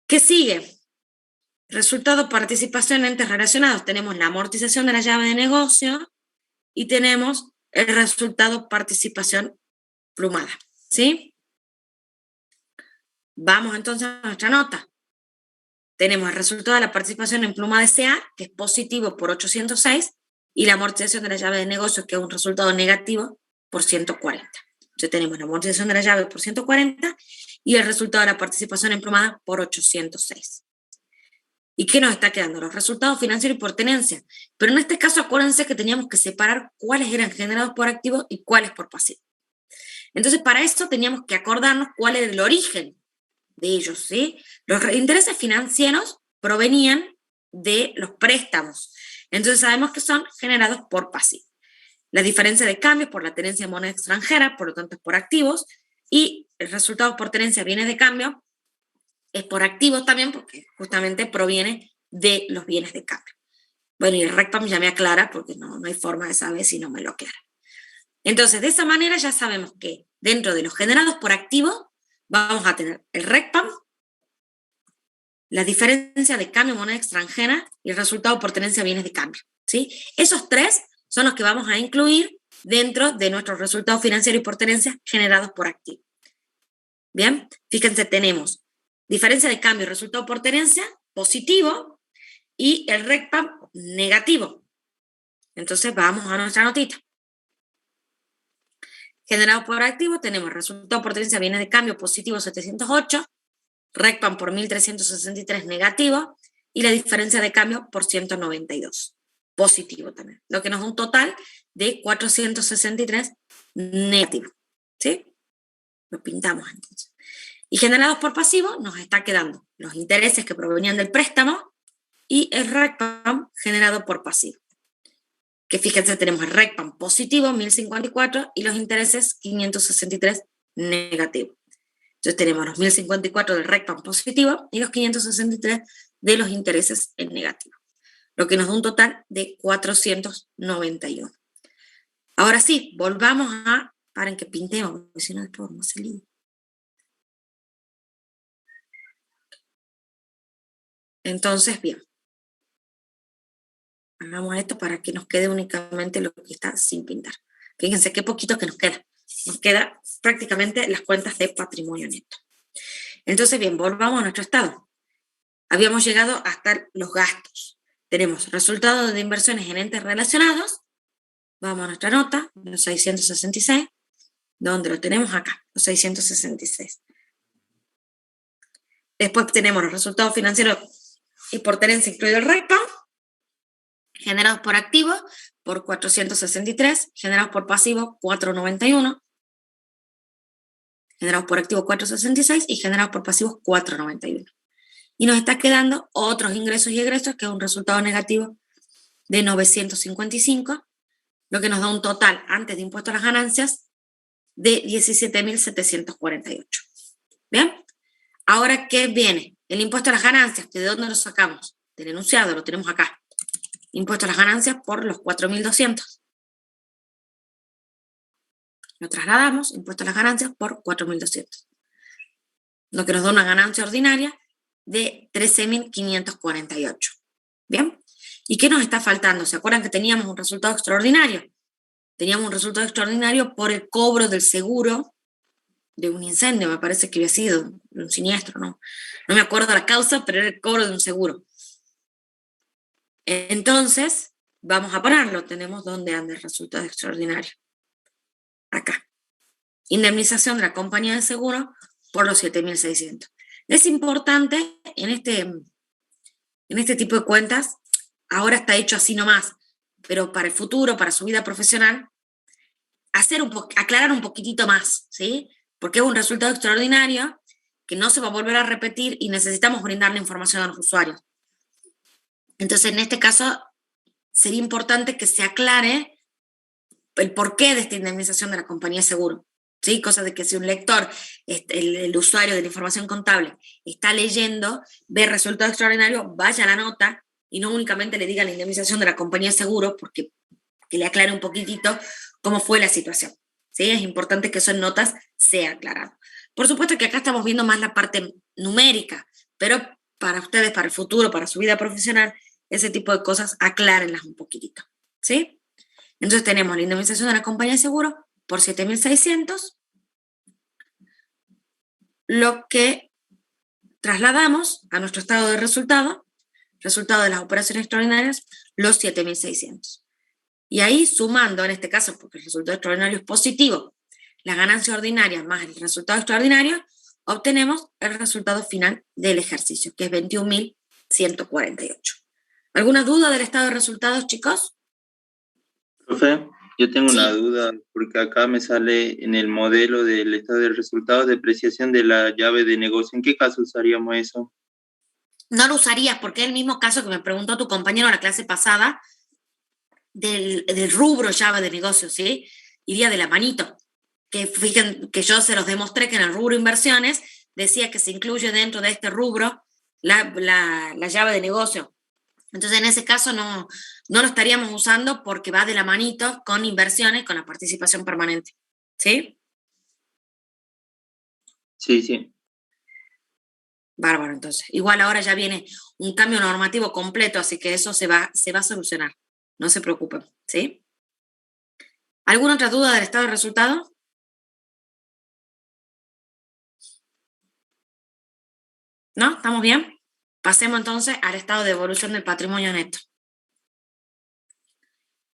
¿Qué sigue? Resultado, participación en entes relacionados. Tenemos la amortización de la llave de negocio y tenemos el resultado, participación plumada, ¿sí? Vamos entonces a nuestra nota. Tenemos el resultado de la participación en pluma de SA, que es positivo por 806, y la amortización de la llave de negocio, que es un resultado negativo por 140. Entonces tenemos la amortización de la llave por 140 y el resultado de la participación en plumada por 806. ¿Y qué nos está quedando? Los resultados financieros y por tenencia. Pero en este caso, acuérdense que teníamos que separar cuáles eran generados por activo y cuáles por pasivo. Entonces, para esto teníamos que acordarnos cuál era el origen de ellos, ¿sí? Los intereses financieros provenían de los préstamos. Entonces, sabemos que son generados por pasivo. La diferencia de cambio por la tenencia de moneda extranjera, por lo tanto, es por activos, y el resultado por tenencia bienes de cambio es por activos también, porque justamente proviene de los bienes de cambio. Bueno, y el RECPAM ya me aclara, porque no hay forma de saber si no me lo aclara. Entonces, de esa manera ya sabemos que dentro de los generados por activo vamos a tener el RECPAM, la diferencia de cambio moneda extranjera y el resultado por tenencia bienes de cambio, ¿sí? Esos tres son los que vamos a incluir dentro de nuestros resultados financieros y por tenencia generados por activo. Bien, fíjense, tenemos diferencia de cambio y resultado por tenencia positivo y el RECPAM negativo. Entonces vamos a nuestra notita. Generado por activo tenemos resultado por tenencia bienes de cambio positivo 708, RECPAM por 1363 negativo y la diferencia de cambio por 192 positivo también, lo que nos da un total de 463 negativo, ¿sí? Lo pintamos entonces. Y generados por pasivo nos está quedando los intereses que provenían del préstamo y el RECPAM generado por pasivo. Que fíjense, tenemos el RECPAM positivo, 1054, y los intereses 563 negativo. Entonces tenemos los 1054 del RECPAM positivo y los 563 de los intereses en negativo, lo que nos da un total de 491. Ahora sí, volvamos para que pintemos, porque si no después vamos a hacer lío. Entonces, bien. Hagamos esto para que nos quede únicamente lo que está sin pintar. Fíjense qué poquito que nos queda. Nos queda prácticamente las cuentas de patrimonio neto. Entonces, bien, volvamos a nuestro estado. Habíamos llegado hasta los gastos. Tenemos resultados de inversiones en entes relacionados. Vamos a nuestra nota, los 666. ¿Dónde lo tenemos? Acá, los 666. Después tenemos los resultados financieros y por tenencia incluido el resto, generados por activo por 463, generados por pasivo 491, generados por activo 466 y generados por pasivos 491. Y nos está quedando otros ingresos y egresos, que es un resultado negativo de 955, lo que nos da un total antes de impuesto a las ganancias de 17.748. ¿Bien? Ahora, ¿qué viene? El impuesto a las ganancias, ¿de dónde lo sacamos? Del enunciado, lo tenemos acá. Impuesto a las ganancias por los 4.200. Lo trasladamos, impuesto a las ganancias por 4.200. Lo que nos da una ganancia ordinaria de 13.548. ¿Bien? ¿Y qué nos está faltando? ¿Se acuerdan que teníamos un resultado extraordinario? Teníamos un resultado extraordinario por el cobro del seguro de un incendio, me parece que había sido un siniestro, ¿no? No me acuerdo la causa, pero era el cobro de un seguro. Entonces, vamos a ponerlo. Tenemos dónde anda el resultado extraordinario. Acá. Indemnización de la compañía de seguro por los 7.600. Es importante en este tipo de cuentas, ahora está hecho así nomás, pero para el futuro, para su vida profesional, aclarar un poquitito más, ¿sí? Porque es un resultado extraordinario que no se va a volver a repetir y necesitamos brindarle información a los usuarios. Entonces, en este caso, sería importante que se aclare el porqué de esta indemnización de la compañía de seguro, ¿sí? Cosa de que si un lector, el usuario de la información contable, está leyendo, ve resultado extraordinario, vaya a la nota y no únicamente le diga la indemnización de la compañía de seguro, porque que le aclare un poquitito cómo fue la situación, ¿sí? Es importante que eso en notas sea aclarado. Por supuesto que acá estamos viendo más la parte numérica, pero para ustedes, para el futuro, para su vida profesional, ese tipo de cosas aclárenlas un poquitito, ¿sí? Entonces tenemos la indemnización de la compañía de seguro por 7.600, lo que trasladamos a nuestro estado de resultado de las operaciones extraordinarias, los 7.600. Y ahí sumando, en este caso, porque el resultado extraordinario es positivo, la ganancia ordinaria más el resultado extraordinario, obtenemos el resultado final del ejercicio, que es 21.148. ¿Alguna duda del estado de resultados, chicos? Profe, yo tengo Sí. una duda, porque acá me sale en el modelo del estado de resultados depreciación de la llave de negocio. ¿En qué caso usaríamos eso? No lo usarías, porque es el mismo caso que me preguntó tu compañero en la clase pasada del rubro llave de negocio, ¿sí? Iría de la manito. Que fíjense que yo se los demostré que en el rubro inversiones decía que se incluye dentro de este rubro la llave de negocio. Entonces, en ese caso no lo estaríamos usando porque va de la manito con inversiones, con la participación permanente. ¿Sí? Sí. Bárbaro, entonces. Igual ahora ya viene un cambio normativo completo, así que eso se va a solucionar. No se preocupen, ¿sí? ¿Alguna otra duda del estado de resultado? ¿No? ¿Estamos bien? Pasemos entonces al estado de evolución del patrimonio neto.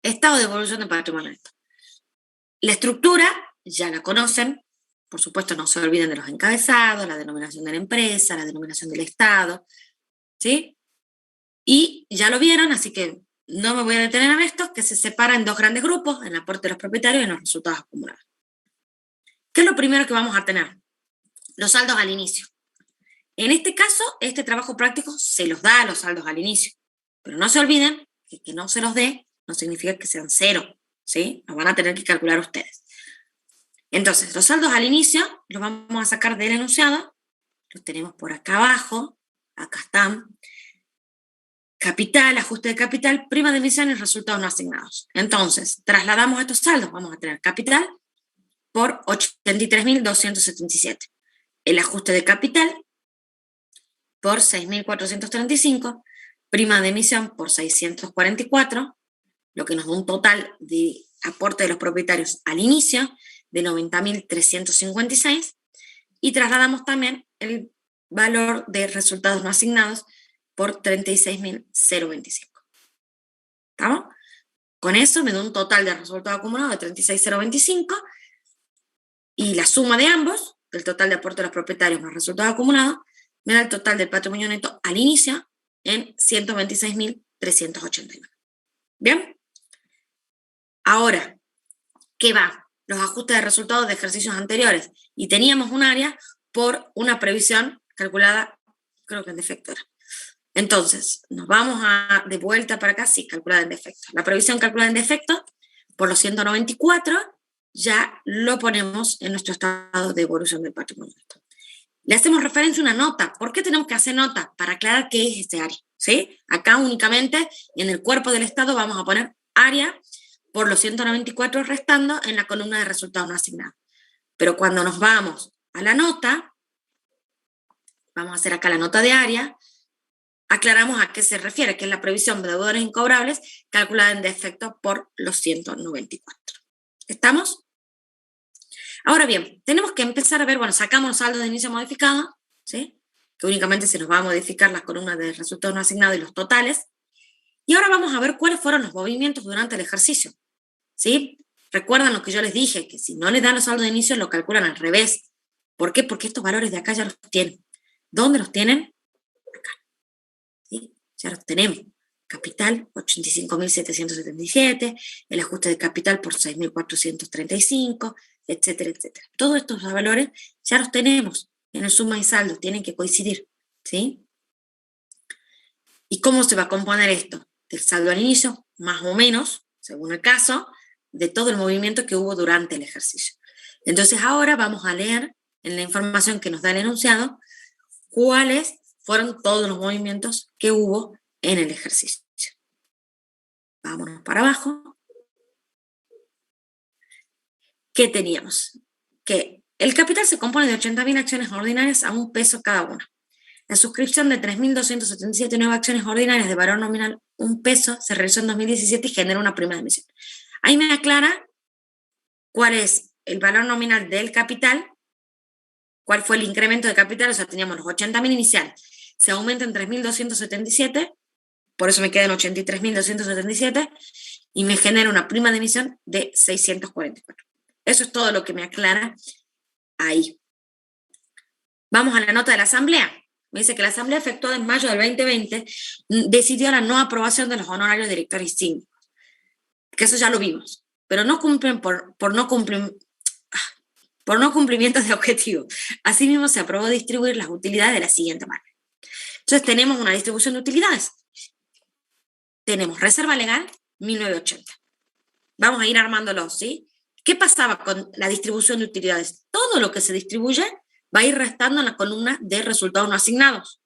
Estado de evolución del patrimonio neto. La estructura ya la conocen, por supuesto no se olviden de los encabezados, la denominación de la empresa, la denominación del estado, ¿sí? Y ya lo vieron, así que no me voy a detener en esto, que se separa en dos grandes grupos, en el aporte de los propietarios y en los resultados acumulados. ¿Qué es lo primero que vamos a tener? Los saldos al inicio. En este caso, este trabajo práctico se los da a los saldos al inicio, pero no se olviden que no se los dé no significa que sean cero, ¿sí? Los van a tener que calcular ustedes. Entonces, los saldos al inicio los vamos a sacar del enunciado, los tenemos por acá abajo, acá están. Capital, ajuste de capital, prima de emisión y resultados no asignados. Entonces, trasladamos estos saldos, vamos a tener capital por 83.277. El ajuste de capital por 6.435, prima de emisión por 644, lo que nos da un total de aporte de los propietarios al inicio de 90.356, y trasladamos también el valor de resultados no asignados por 36.025. ¿Estamos? Con eso me da un total de resultado acumulado de 36.025, y la suma de ambos, del total de aporte de los propietarios más resultados acumulados, me da el total del patrimonio neto al inicio en 126.389. ¿Bien? Ahora, ¿qué va? Los ajustes de resultados de ejercicios anteriores. Y teníamos un área por una previsión calculada, creo que en defecto era. Entonces, nos vamos de vuelta para acá, sí, calculada en defecto. La previsión calculada en defecto, por los 194, ya lo ponemos en nuestro estado de evolución del patrimonio. Le hacemos referencia a una nota. ¿Por qué tenemos que hacer nota? Para aclarar qué es este área, ¿sí? Acá únicamente, en el cuerpo del estado, vamos a poner área por los 194 restando en la columna de resultados no asignados. Pero cuando nos vamos a la nota, vamos a hacer acá la nota de área, aclaramos a qué se refiere, que es la previsión de deudores incobrables calculada en defecto por los 194. ¿Estamos? Ahora bien, tenemos que empezar a ver, bueno, sacamos los saldos de inicio modificados, ¿sí? Que únicamente se nos va a modificar las columnas de resultados no asignados y los totales. Y ahora vamos a ver cuáles fueron los movimientos durante el ejercicio, ¿sí? Recuerdan lo que yo les dije, que si no les dan los saldos de inicio, lo calculan al revés. ¿Por qué? Porque estos valores de acá ya los tienen. ¿Dónde los tienen? Acá. ¿Sí? Ya los tenemos. Capital, 85.777, el ajuste de capital por 6.435, etcétera, etcétera. Todos estos valores ya los tenemos en el suma y saldo, tienen que coincidir, ¿sí? ¿Y cómo se va a componer esto? Del saldo al inicio, más o menos, según el caso, de todo el movimiento que hubo durante el ejercicio. Entonces ahora vamos a leer en la información que nos da el enunciado cuáles fueron todos los movimientos que hubo en el ejercicio. Vámonos para abajo. ¿Qué teníamos? Que el capital se compone de 80.000 acciones ordinarias a $1 cada una. La suscripción de 3.277 nuevas acciones ordinarias de valor nominal $1 se realizó en 2017 y genera una prima de emisión. Ahí me aclara cuál es el valor nominal del capital, cuál fue el incremento de capital, o sea, teníamos los 80.000 iniciales, se aumenta en 3.277, por eso me quedan 83.277, y me genera una prima de emisión de 644. Eso es todo lo que me aclara ahí. Vamos a la nota de la asamblea. Me dice que la asamblea efectuada en mayo del 2020 decidió la no aprobación de los honorarios de directores y síndicos, que eso ya lo vimos, pero no cumplen por no cumplimiento de objetivos. Asimismo, se aprobó distribuir las utilidades de la siguiente manera. Entonces, tenemos una distribución de utilidades. Tenemos reserva legal, 1980. Vamos a ir armándolo, ¿sí? ¿Qué pasaba con la distribución de utilidades? Todo lo que se distribuye va a ir restando en la columna de resultados no asignados,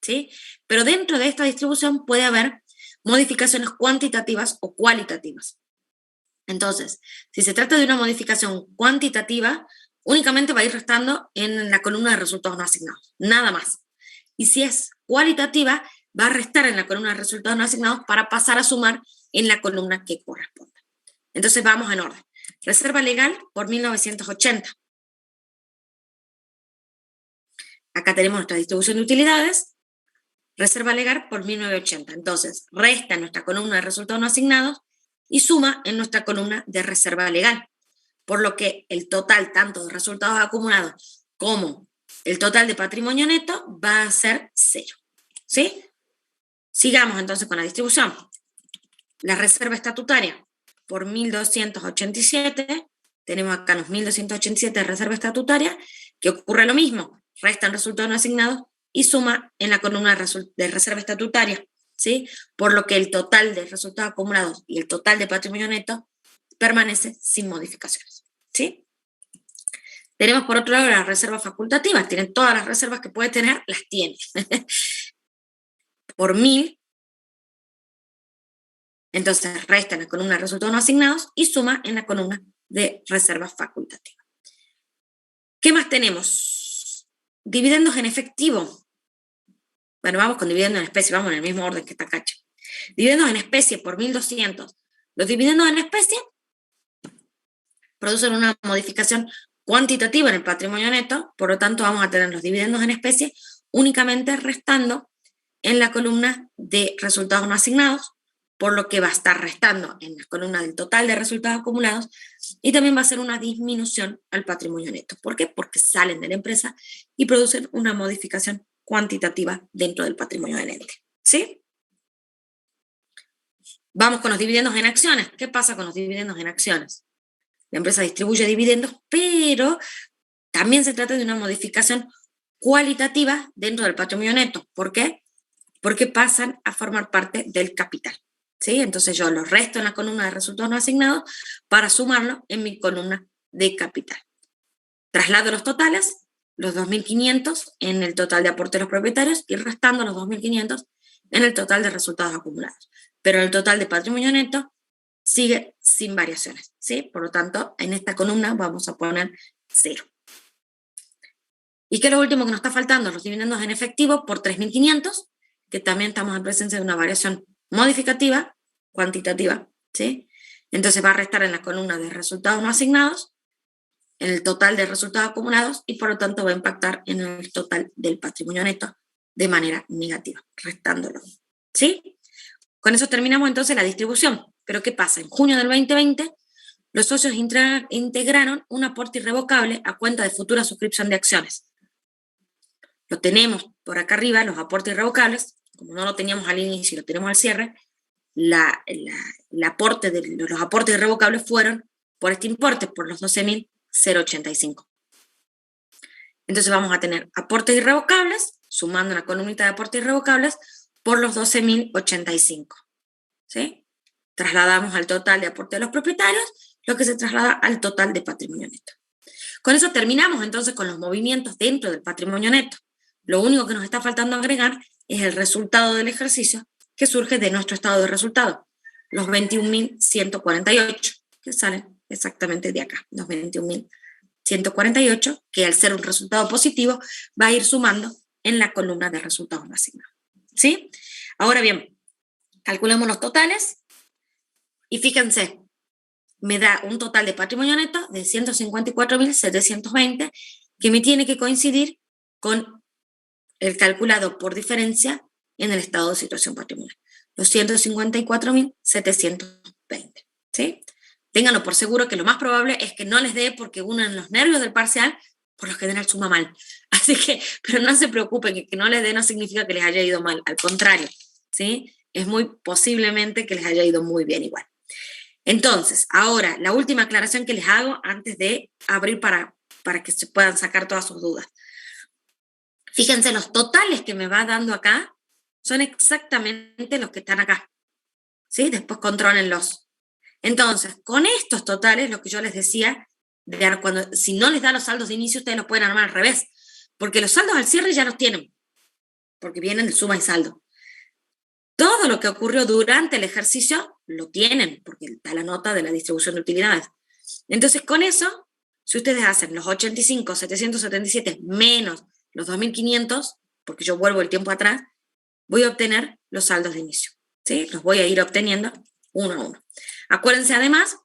¿sí? Pero dentro de esta distribución puede haber modificaciones cuantitativas o cualitativas. Entonces, si se trata de una modificación cuantitativa, únicamente va a ir restando en la columna de resultados no asignados, nada más. Y si es cualitativa, va a restar en la columna de resultados no asignados para pasar a sumar en la columna que corresponda. Entonces vamos en orden. Reserva legal por 1980. Acá tenemos nuestra distribución de utilidades. Reserva legal por 1980. Entonces, resta en nuestra columna de resultados no asignados y suma en nuestra columna de reserva legal. Por lo que el total tanto de resultados acumulados como el total de patrimonio neto va a ser 0. ¿Sí? Sigamos entonces con la distribución. La reserva estatutaria por 1.287. Tenemos acá los 1.287 de reserva estatutaria, que ocurre lo mismo. Restan resultados no asignados y suma en la columna de reserva estatutaria, ¿sí? Por lo que el total de resultados acumulados y el total de patrimonio neto permanece sin modificaciones, ¿sí? Tenemos por otro lado las reservas facultativas. Tienen todas las reservas que puede tener, las tiene. Por 1.000. Entonces resta en la columna de resultados no asignados y suma en la columna de reservas facultativas. ¿Qué más tenemos? Dividendos en efectivo. Bueno, vamos con dividendos en especie, vamos en el mismo orden que está acá. Dividendos en especie por 1.200. Los dividendos en especie producen una modificación cuantitativa en el patrimonio neto, por lo tanto vamos a tener los dividendos en especie únicamente restando en la columna de resultados no asignados, por lo que va a estar restando en la columna del total de resultados acumulados y también va a ser una disminución al patrimonio neto. ¿Por qué? Porque salen de la empresa y producen una modificación cuantitativa dentro del patrimonio del ente. ¿Sí? Vamos con los dividendos en acciones. ¿Qué pasa con los dividendos en acciones? La empresa distribuye dividendos, pero también se trata de una modificación cualitativa dentro del patrimonio neto. ¿Por qué? Porque pasan a formar parte del capital. ¿Sí? Entonces yo los resto en la columna de resultados no asignados para sumarlo en mi columna de capital. Traslado los totales, los 2.500 en el total de aporte de los propietarios y restando los 2.500 en el total de resultados acumulados. Pero el total de patrimonio neto sigue sin variaciones, ¿sí? Por lo tanto, en esta columna vamos a poner 0. ¿Y qué es lo último que nos está faltando? Los dividendos en efectivo por 3.500, que también estamos en presencia de una variación modificativa, cuantitativa, ¿sí? Entonces va a restar en la columna de resultados no asignados, en el total de resultados acumulados, y por lo tanto va a impactar en el total del patrimonio neto de manera negativa, restándolo, ¿sí? Con eso terminamos entonces la distribución. Pero ¿qué pasa? En junio del 2020, los socios integraron un aporte irrevocable a cuenta de futura suscripción de acciones. Lo tenemos por acá arriba, los aportes irrevocables, como no lo teníamos al inicio y lo tenemos al cierre, los aportes irrevocables fueron por este importe, por los 12.085. Entonces vamos a tener aportes irrevocables, sumando la columnita de aportes irrevocables, por los 12.085. ¿Sí? Trasladamos al total de aporte de los propietarios, lo que se traslada al total de patrimonio neto. Con eso terminamos entonces con los movimientos dentro del patrimonio neto. Lo único que nos está faltando agregar es el resultado del ejercicio que surge de nuestro estado de resultado, los 21.148, que salen exactamente de acá, los 21.148, que al ser un resultado positivo va a ir sumando en la columna de resultados no asignados. ¿Sí? Ahora bien, calculemos los totales y fíjense, me da un total de patrimonio neto de 154.720 que me tiene que coincidir con el calculado por diferencia en el estado de situación patrimonial, los 154.720. ¿Sí? Ténganlo por seguro que lo más probable es que no les dé porque uno en los nervios del parcial por lo general suma mal. Así que, pero no se preocupen, que no les dé no significa que les haya ido mal, al contrario, ¿sí? Es muy posiblemente que les haya ido muy bien igual. Entonces, ahora, la última aclaración que les hago antes de abrir para que se puedan sacar todas sus dudas. Fíjense, los totales que me va dando acá son exactamente los que están acá, ¿sí? Después contrólenlos. Entonces, con estos totales, lo que yo les decía, si no les da los saldos de inicio, ustedes los pueden armar al revés, porque los saldos al cierre ya los tienen, porque vienen de suma y saldo. Todo lo que ocurrió durante el ejercicio lo tienen, porque está la nota de la distribución de utilidades. Entonces, con eso, si ustedes hacen los 85.777 menos los 2.500, porque yo vuelvo el tiempo atrás, voy a obtener los saldos de inicio, ¿sí? Los voy a ir obteniendo uno a uno. Acuérdense además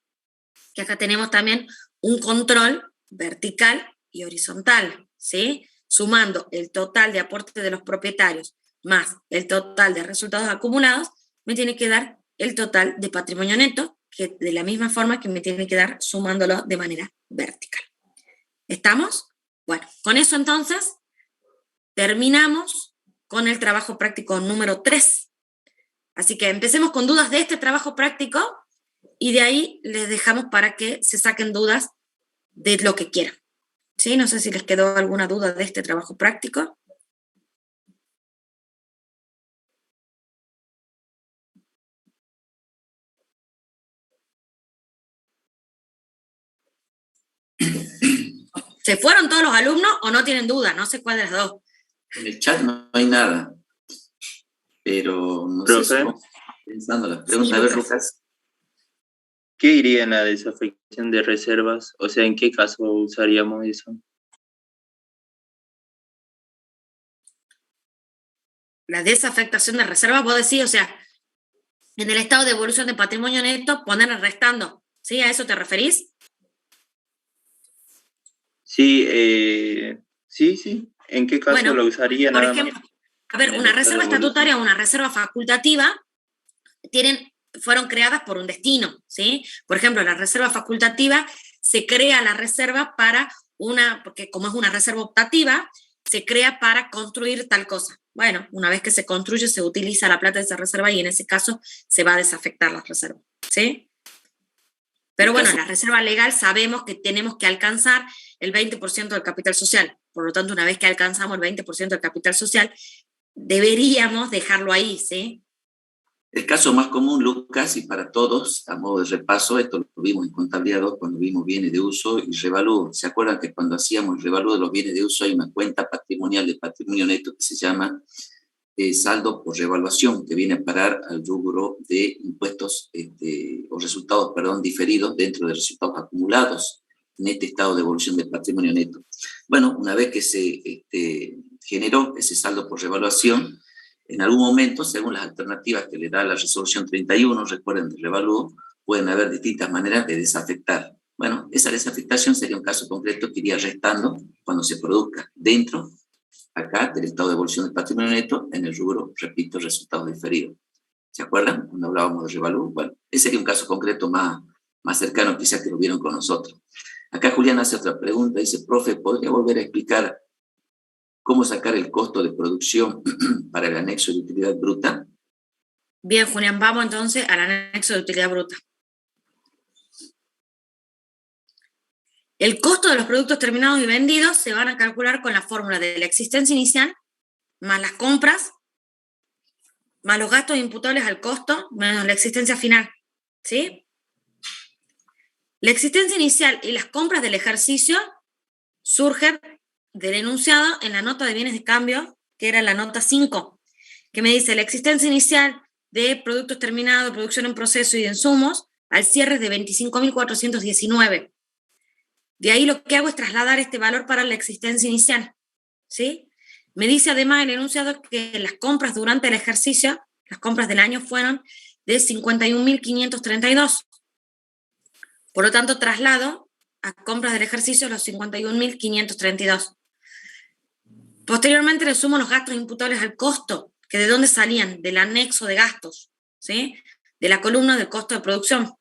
que acá tenemos también un control vertical y horizontal, ¿sí? Sumando el total de aporte de los propietarios más el total de resultados acumulados, me tiene que dar el total de patrimonio neto, que de la misma forma que me tiene que dar sumándolo de manera vertical. ¿Estamos? Bueno, con eso entonces terminamos con el trabajo práctico número 3. Así que empecemos con dudas de este trabajo práctico y de ahí les dejamos para que se saquen dudas de lo que quieran. ¿Sí? No sé si les quedó alguna duda de este trabajo práctico. ¿Se fueron todos los alumnos o no tienen duda? No sé cuál de las dos. En el chat no hay nada, pero no sé, estamos pensando las preguntas. A ver, Lucas. ¿Qué iría en la desafección de reservas? O sea, ¿en qué caso usaríamos eso? La desafectación de reservas, vos decís, o sea, en el estado de evolución de patrimonio neto, ponerle restando. ¿Sí? ¿A eso te referís? Sí, sí. ¿En qué caso lo usaría por nada ejemplo, más? A ver, una reserva estatutaria o una reserva facultativa fueron creadas por un destino, ¿sí? Por ejemplo, la reserva facultativa se crea la reserva para porque como es una reserva optativa, se crea para construir tal cosa. Bueno, una vez que se construye, se utiliza la plata de esa reserva y en ese caso se va a desafectar la reserva, ¿sí? Pero bueno, en la reserva legal sabemos que tenemos que alcanzar el 20% del capital social. Por lo tanto, una vez que alcanzamos el 20% del capital social, deberíamos dejarlo ahí, ¿sí? El caso más común, Lucas, y para todos, a modo de repaso, esto lo vimos en contabilidad 2 cuando vimos bienes de uso y revalúo. ¿Se acuerdan que cuando hacíamos el revalúo de los bienes de uso hay una cuenta patrimonial de patrimonio neto que se llama saldo por revaluación, que viene a parar al rubro de impuestos o resultados, diferidos dentro de resultados acumulados en este estado de evolución del patrimonio neto? Bueno, una vez que se generó ese saldo por revaluación, en algún momento, según las alternativas que le da la resolución 31, recuerden, del revalúo, pueden haber distintas maneras de desafectar. Bueno, esa desafectación sería un caso concreto que iría restando cuando se produzca dentro, acá, del estado de evolución del patrimonio neto, en el rubro, repito, resultados diferidos. ¿Se acuerdan? Cuando hablábamos de revalúo. Bueno, ese sería un caso concreto más cercano, quizás que lo vieron con nosotros. Acá Julián hace otra pregunta, dice, profe, ¿podría volver a explicar cómo sacar el costo de producción para el anexo de utilidad bruta? Bien, Julián, vamos entonces al anexo de utilidad bruta. El costo de los productos terminados y vendidos se van a calcular con la fórmula de la existencia inicial, más las compras, más los gastos imputables al costo, menos la existencia final, ¿sí? La existencia inicial y las compras del ejercicio surgen del enunciado en la nota de bienes de cambio, que era la nota 5, que me dice la existencia inicial de productos terminados, producción en proceso y de insumos, al cierre de 25.419. De ahí lo que hago es trasladar este valor para la existencia inicial, ¿sí? Me dice además el enunciado que las compras durante el ejercicio, las compras del año fueron de 51.532. Por lo tanto, traslado a compras del ejercicio los 51.532. Posteriormente le sumo los gastos imputables al costo, que de dónde salían, del anexo de gastos, ¿sí? De la columna del costo de producción.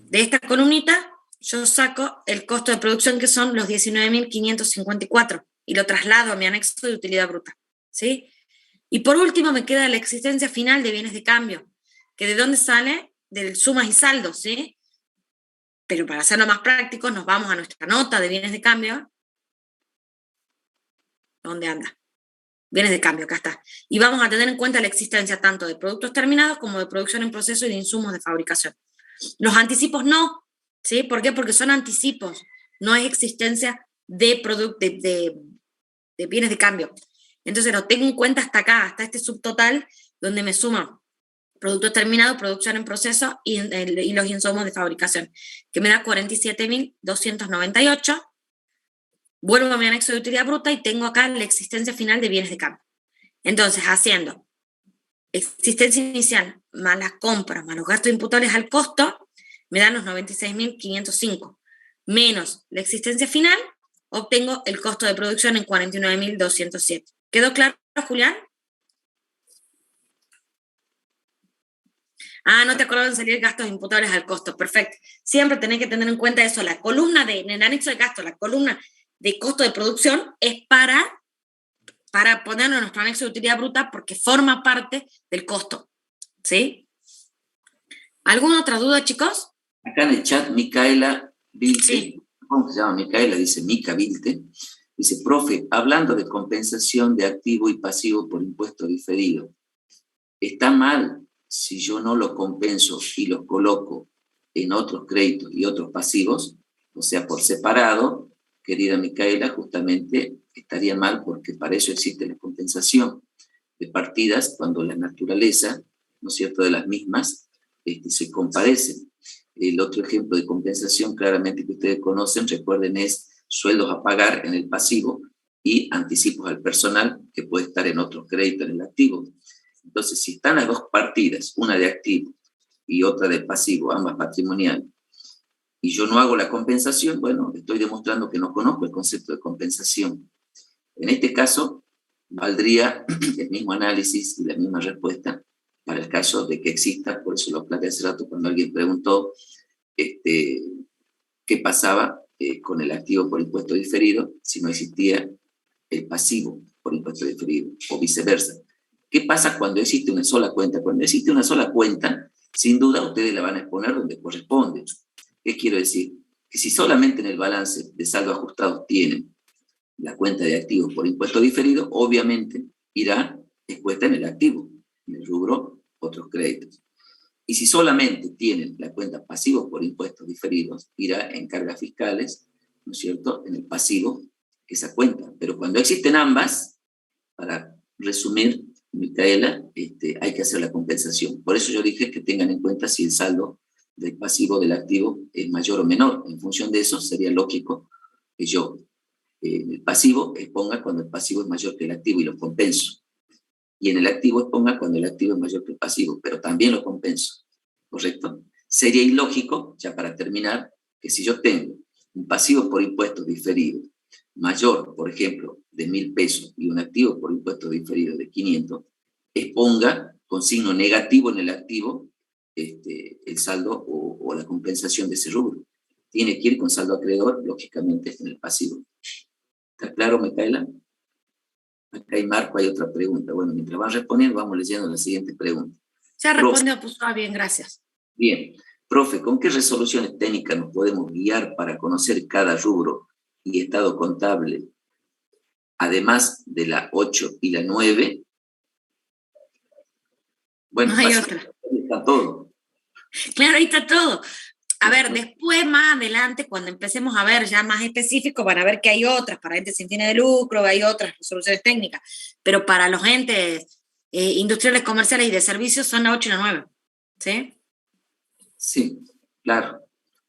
De esta columnita yo saco el costo de producción, que son los 19.554, y lo traslado a mi anexo de utilidad bruta, ¿sí? Y por último me queda la existencia final de bienes de cambio, que de dónde sale, del sumas y saldos, ¿sí? Pero para hacerlo más práctico nos vamos a nuestra nota de bienes de cambio. ¿Dónde anda? Bienes de cambio, acá está. Y vamos a tener en cuenta la existencia tanto de productos terminados como de producción en proceso y de insumos de fabricación. Los anticipos no, ¿sí? ¿Por qué? Porque son anticipos, no es existencia de bienes de cambio. Entonces lo tengo en cuenta hasta acá, hasta este subtotal, donde me suman productos terminados, producción en proceso y los insumos de fabricación, que me da 47.298. Vuelvo a mi anexo de utilidad bruta y tengo acá la existencia final de bienes de cambio. Entonces, haciendo existencia inicial más las compras, más los gastos imputables al costo, me dan los 96.505. Menos la existencia final, obtengo el costo de producción en 49.207. ¿Quedó claro, Julián? Ah, no te acordabas de salir gastos imputables al costo. Perfecto. Siempre tenés que tener en cuenta eso. La columna en el anexo de gasto, la columna de costo de producción es para ponerlo en nuestro anexo de utilidad bruta porque forma parte del costo. ¿Sí? ¿Alguna otra duda, chicos? Acá en el chat, Micaela Vilte, Sí. ¿Cómo se llama Micaela? Dice Mica Vilte. Dice, profe, hablando de compensación de activo y pasivo por impuesto diferido, ¿está mal si yo no lo compenso y los coloco en otros créditos y otros pasivos? O sea, por separado, querida Micaela, justamente estaría mal porque para eso existe la compensación de partidas cuando la naturaleza, ¿no es cierto?, de las mismas se compadecen. El otro ejemplo de compensación claramente que ustedes conocen, recuerden, es sueldos a pagar en el pasivo y anticipos al personal que puede estar en otro crédito en el activo. Entonces, si están las dos partidas, una de activo y otra de pasivo, ambas patrimonial, y yo no hago la compensación, bueno, estoy demostrando que no conozco el concepto de compensación. En este caso, valdría el mismo análisis y la misma respuesta para el caso de que exista, por eso lo aclaré hace rato cuando alguien preguntó qué pasaba con el activo por impuesto diferido si no existía el pasivo por impuesto diferido, o viceversa. ¿Qué pasa cuando existe una sola cuenta? Cuando existe una sola cuenta, sin duda ustedes la van a exponer donde corresponde. ¿Qué quiero decir? Que si solamente en el balance de saldo ajustado tienen la cuenta de activos por impuesto diferido, obviamente irá expuesta en el activo, en el rubro otros créditos. Y si solamente tienen la cuenta pasivos por impuestos diferidos, irá en cargas fiscales, ¿no es cierto?, en el pasivo esa cuenta. Pero cuando existen ambas, para resumir, Micaela, hay que hacer la compensación. Por eso yo dije que tengan en cuenta si el saldo del pasivo del activo es mayor o menor. En función de eso, sería lógico que yo el pasivo exponga cuando el pasivo es mayor que el activo y lo compenso. Y en el activo exponga cuando el activo es mayor que el pasivo, pero también lo compenso. ¿Correcto? Sería ilógico, ya para terminar, que si yo tengo un pasivo por impuestos diferido mayor, por ejemplo, de 1.000 pesos y un activo por impuestos diferido de 500, exponga con signo negativo en el activo el saldo o la compensación de ese rubro. Tiene que ir con saldo acreedor, lógicamente, en el pasivo. ¿Está claro, Micaela? Acá hay Marco, hay otra pregunta. Bueno, mientras van respondiendo, vamos leyendo la siguiente pregunta. Ya respondió, pues bien, gracias. Bien. Profe, ¿con qué resoluciones técnicas nos podemos guiar para conocer cada rubro y estado contable, además de la 8 y la 9? Bueno, no hay otra. Ahí está todo. Claro, ahí está todo. A ver, después, más adelante, cuando empecemos a ver ya más específico, van a ver que hay otras, para entes sin fines de lucro, hay otras resoluciones técnicas, pero para los entes industriales, comerciales y de servicios son la 8 y la 9, ¿sí? Sí, claro.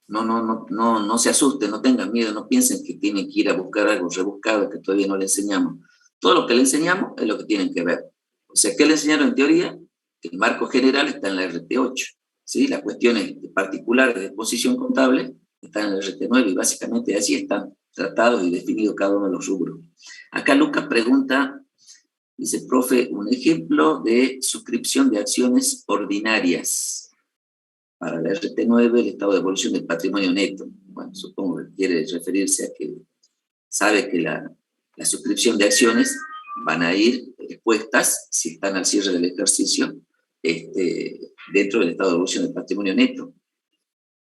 No se asusten, no tengan miedo, no piensen que tienen que ir a buscar algo rebuscado que todavía no le enseñamos. Todo lo que le enseñamos es lo que tienen que ver. O sea, ¿qué le enseñaron en teoría? Que el marco general está en la RT8. ¿Sí? Las cuestiones particulares de exposición contable están en el RT9 y básicamente allí están tratados y definidos cada uno de los rubros. Acá Lucas pregunta, dice, profe, un ejemplo de suscripción de acciones ordinarias para la RT9, el estado de evolución del patrimonio neto. Bueno, supongo que quiere referirse a que sabe que la suscripción de acciones van a ir expuestas, si están al cierre del ejercicio, dentro del estado de evolución del patrimonio neto.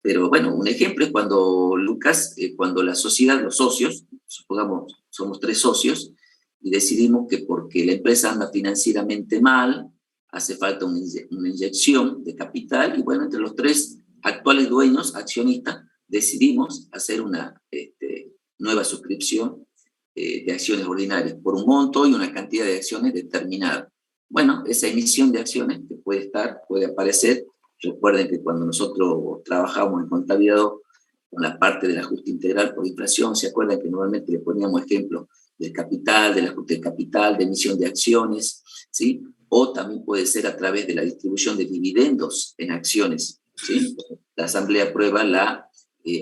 Pero bueno, un ejemplo es cuando Lucas, cuando la sociedad, los socios, supongamos, somos 3 socios, y decidimos que porque la empresa anda financieramente mal, hace falta una inyección de capital, y bueno, entre los 3 actuales dueños, accionistas, decidimos hacer una nueva suscripción de acciones ordinarias, por un monto y una cantidad de acciones determinada. Bueno, esa emisión de acciones que puede aparecer. Recuerden que cuando nosotros trabajamos en contabilidad con la parte del ajuste integral por inflación, ¿se acuerdan que normalmente le poníamos ejemplo del capital, del ajuste de capital, de emisión de acciones, ¿sí? O también puede ser a través de la distribución de dividendos en acciones, ¿sí? La Asamblea aprueba la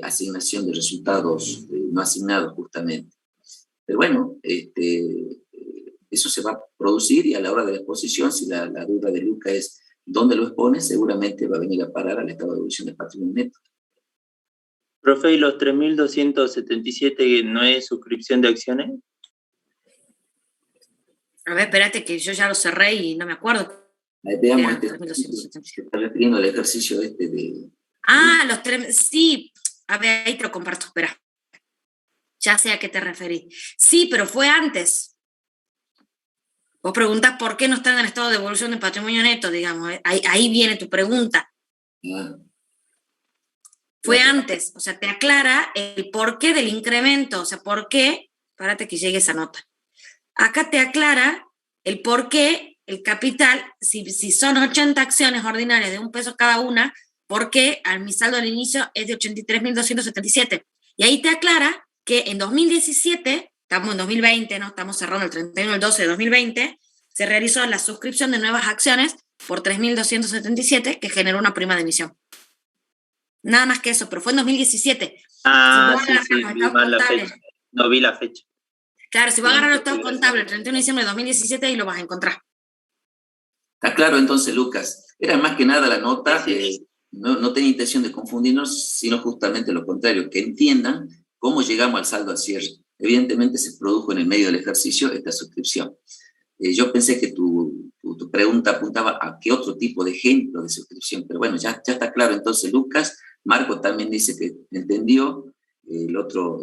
asignación de resultados no asignados justamente. Pero bueno, eso se va a producir y a la hora de la exposición, si la duda de Luca es dónde lo expone, seguramente va a venir a parar al estado de evolución del patrimonio neto. Profe, ¿y los 3.277 no es suscripción de acciones? A ver, espérate que yo ya lo cerré y no me acuerdo. Ahí veamos, se está refiriendo al ejercicio de... Ah, los 3, sí. A ver, ahí te lo comparto, espera. Ya sé a qué te referí. Sí, pero fue antes. Vos preguntás por qué no están en el estado de evolución del patrimonio neto, digamos. Ahí viene tu pregunta. Ah. Fue antes, o sea, te aclara el porqué del incremento, o sea, por qué, párate que llegue esa nota. Acá te aclara el por qué el capital, si son 80 acciones ordinarias de $1 cada una, ¿por qué mi saldo al inicio es de 83.277? Y ahí te aclara que en 2017, estamos en 2020, ¿no? Estamos cerrando el 31 del 12 de 2020, se realizó la suscripción de nuevas acciones por 3.277 que generó una prima de emisión. Nada más que eso, pero fue en 2017. Ah, sí, vi mal la fecha. No vi la fecha. Claro, si vas a agarrar el estado contable el 31 de diciembre de 2017, ahí lo vas a encontrar. Está claro entonces, Lucas. Era más que nada la nota, sí. No tenía intención de confundirnos, sino justamente lo contrario, que entiendan ¿Cómo llegamos al saldo al cierre? Evidentemente se produjo en el medio del ejercicio esta suscripción. Yo pensé que tu pregunta apuntaba a qué otro tipo de ejemplo de suscripción, pero bueno, ya está claro entonces, Lucas. Marco también dice que entendió el otro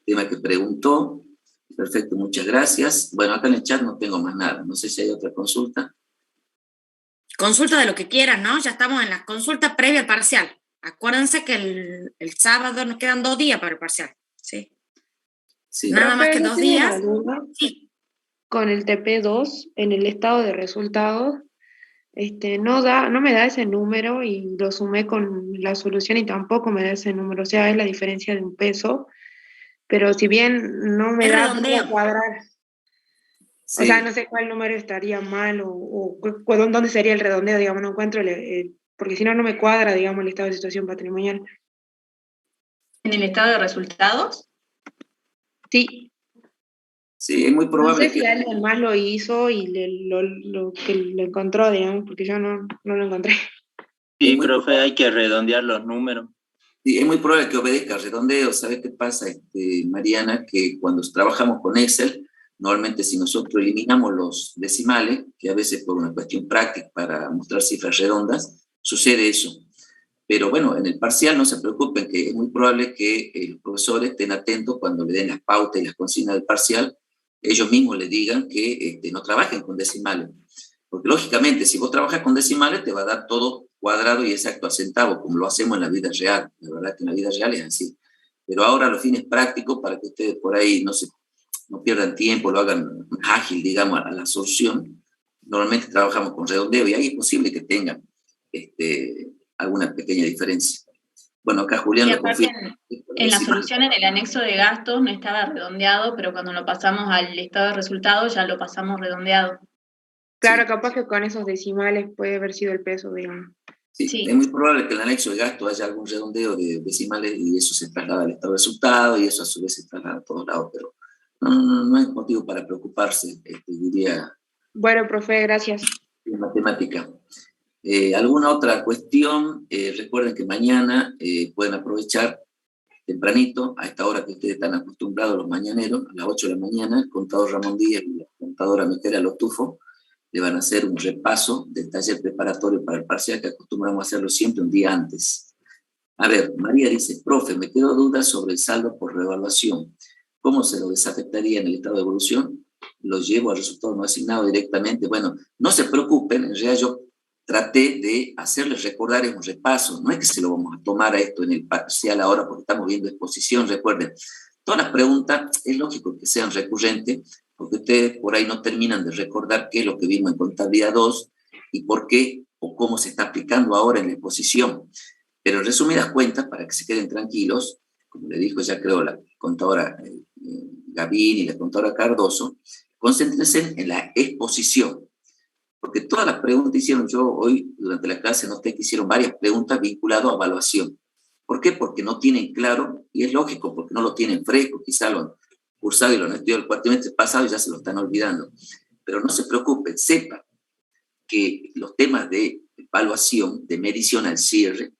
tema que preguntó. Perfecto, muchas gracias. Bueno, acá en el chat no tengo más nada. No sé si hay otra consulta. Consulta de lo que quieran, ¿no? Ya estamos en la consulta previa al parcial. Acuérdense que el sábado nos quedan 2 días para el parcial, ¿sí? Sí. Nada más que 2 días. Sí. Con el TP2, en el estado de resultados, no me da ese número y lo sumé con la solución y tampoco me da ese número. O sea, es la diferencia de un peso. Pero si bien no me Es da redondeo. para cuadrar, Sí. o sea, no sé cuál número estaría mal dónde sería el redondeo, digamos, no encuentro, porque si no, no me cuadra, digamos, el estado de situación patrimonial. ¿En el estado de resultados? Sí. Sí, es muy probable No sé si que... alguien más lo hizo y lo encontró, digamos, porque yo no lo encontré. Sí, profe, hay que redondear los números. Sí, es muy probable que obedezca al redondeo. ¿Sabes qué pasa, Mariana? Que cuando trabajamos con Excel, normalmente si nosotros eliminamos los decimales, que a veces por una cuestión práctica para mostrar cifras redondas, sucede eso. Pero bueno, en el parcial no se preocupen, que es muy probable que los profesores estén atentos cuando le den las pautas y las consignas del parcial, ellos mismos le digan que no trabajen con decimales. Porque lógicamente, si vos trabajas con decimales, te va a dar todo cuadrado y exacto a centavo, como lo hacemos en la vida real. La verdad que en la vida real es así. Pero ahora los fines prácticos, para que ustedes por ahí no pierdan tiempo, lo hagan más ágil, digamos, a la solución, normalmente trabajamos con redondeo y ahí es posible que tengan alguna pequeña diferencia. Bueno, acá Julián Y lo aparte, confirma. en la solución, en el anexo de gastos, no estaba redondeado, pero cuando lo pasamos al estado de resultados ya lo pasamos redondeado. Claro, Sí. capaz que con esos decimales puede haber sido el peso, digamos. Sí, Sí. es muy probable que en el anexo de gasto haya algún redondeo de decimales y eso se traslada al estado de resultado y eso a su vez se traslada a todos lados, pero no es motivo para preocuparse, diría, Bueno, profe, gracias. en matemática. ¿Alguna otra cuestión? Recuerden que mañana pueden aprovechar tempranito, a esta hora que ustedes están acostumbrados, los mañaneros, a las 8 de la mañana, el contador Ramón Díaz y la contadora Micaela Lotufo le van a hacer un repaso del taller preparatorio para el parcial que acostumbramos a hacerlo siempre un día antes. A ver, María dice, profe, me quedó duda sobre el saldo por reevaluación. ¿Cómo se lo desafectaría en el estado de evolución? ¿Lo llevo al resultado no asignado directamente? Bueno, no se preocupen, en realidad yo traté de hacerles recordar en un repaso. No es que se lo vamos a tomar a esto en el parcial ahora porque estamos viendo exposición. Recuerden, todas las preguntas es lógico que sean recurrentes porque ustedes por ahí no terminan de recordar qué es lo que vimos en contabilidad 2 y por qué o cómo se está aplicando ahora en la exposición. Pero en resumidas cuentas, para que se queden tranquilos, como le dijo ya creo la contadora Gavín y la contadora Cardoso, concéntrense en la exposición. Porque todas las preguntas hicieron, yo hoy durante la clase noté que hicieron varias preguntas vinculadas a evaluación. ¿Por qué? Porque no tienen claro, y es lógico, porque no lo tienen fresco, quizá lo han cursado y lo han estudiado el cuatrimestre pasado y ya se lo están olvidando. Pero no se preocupen, sepan que los temas de evaluación, de medición al cierre,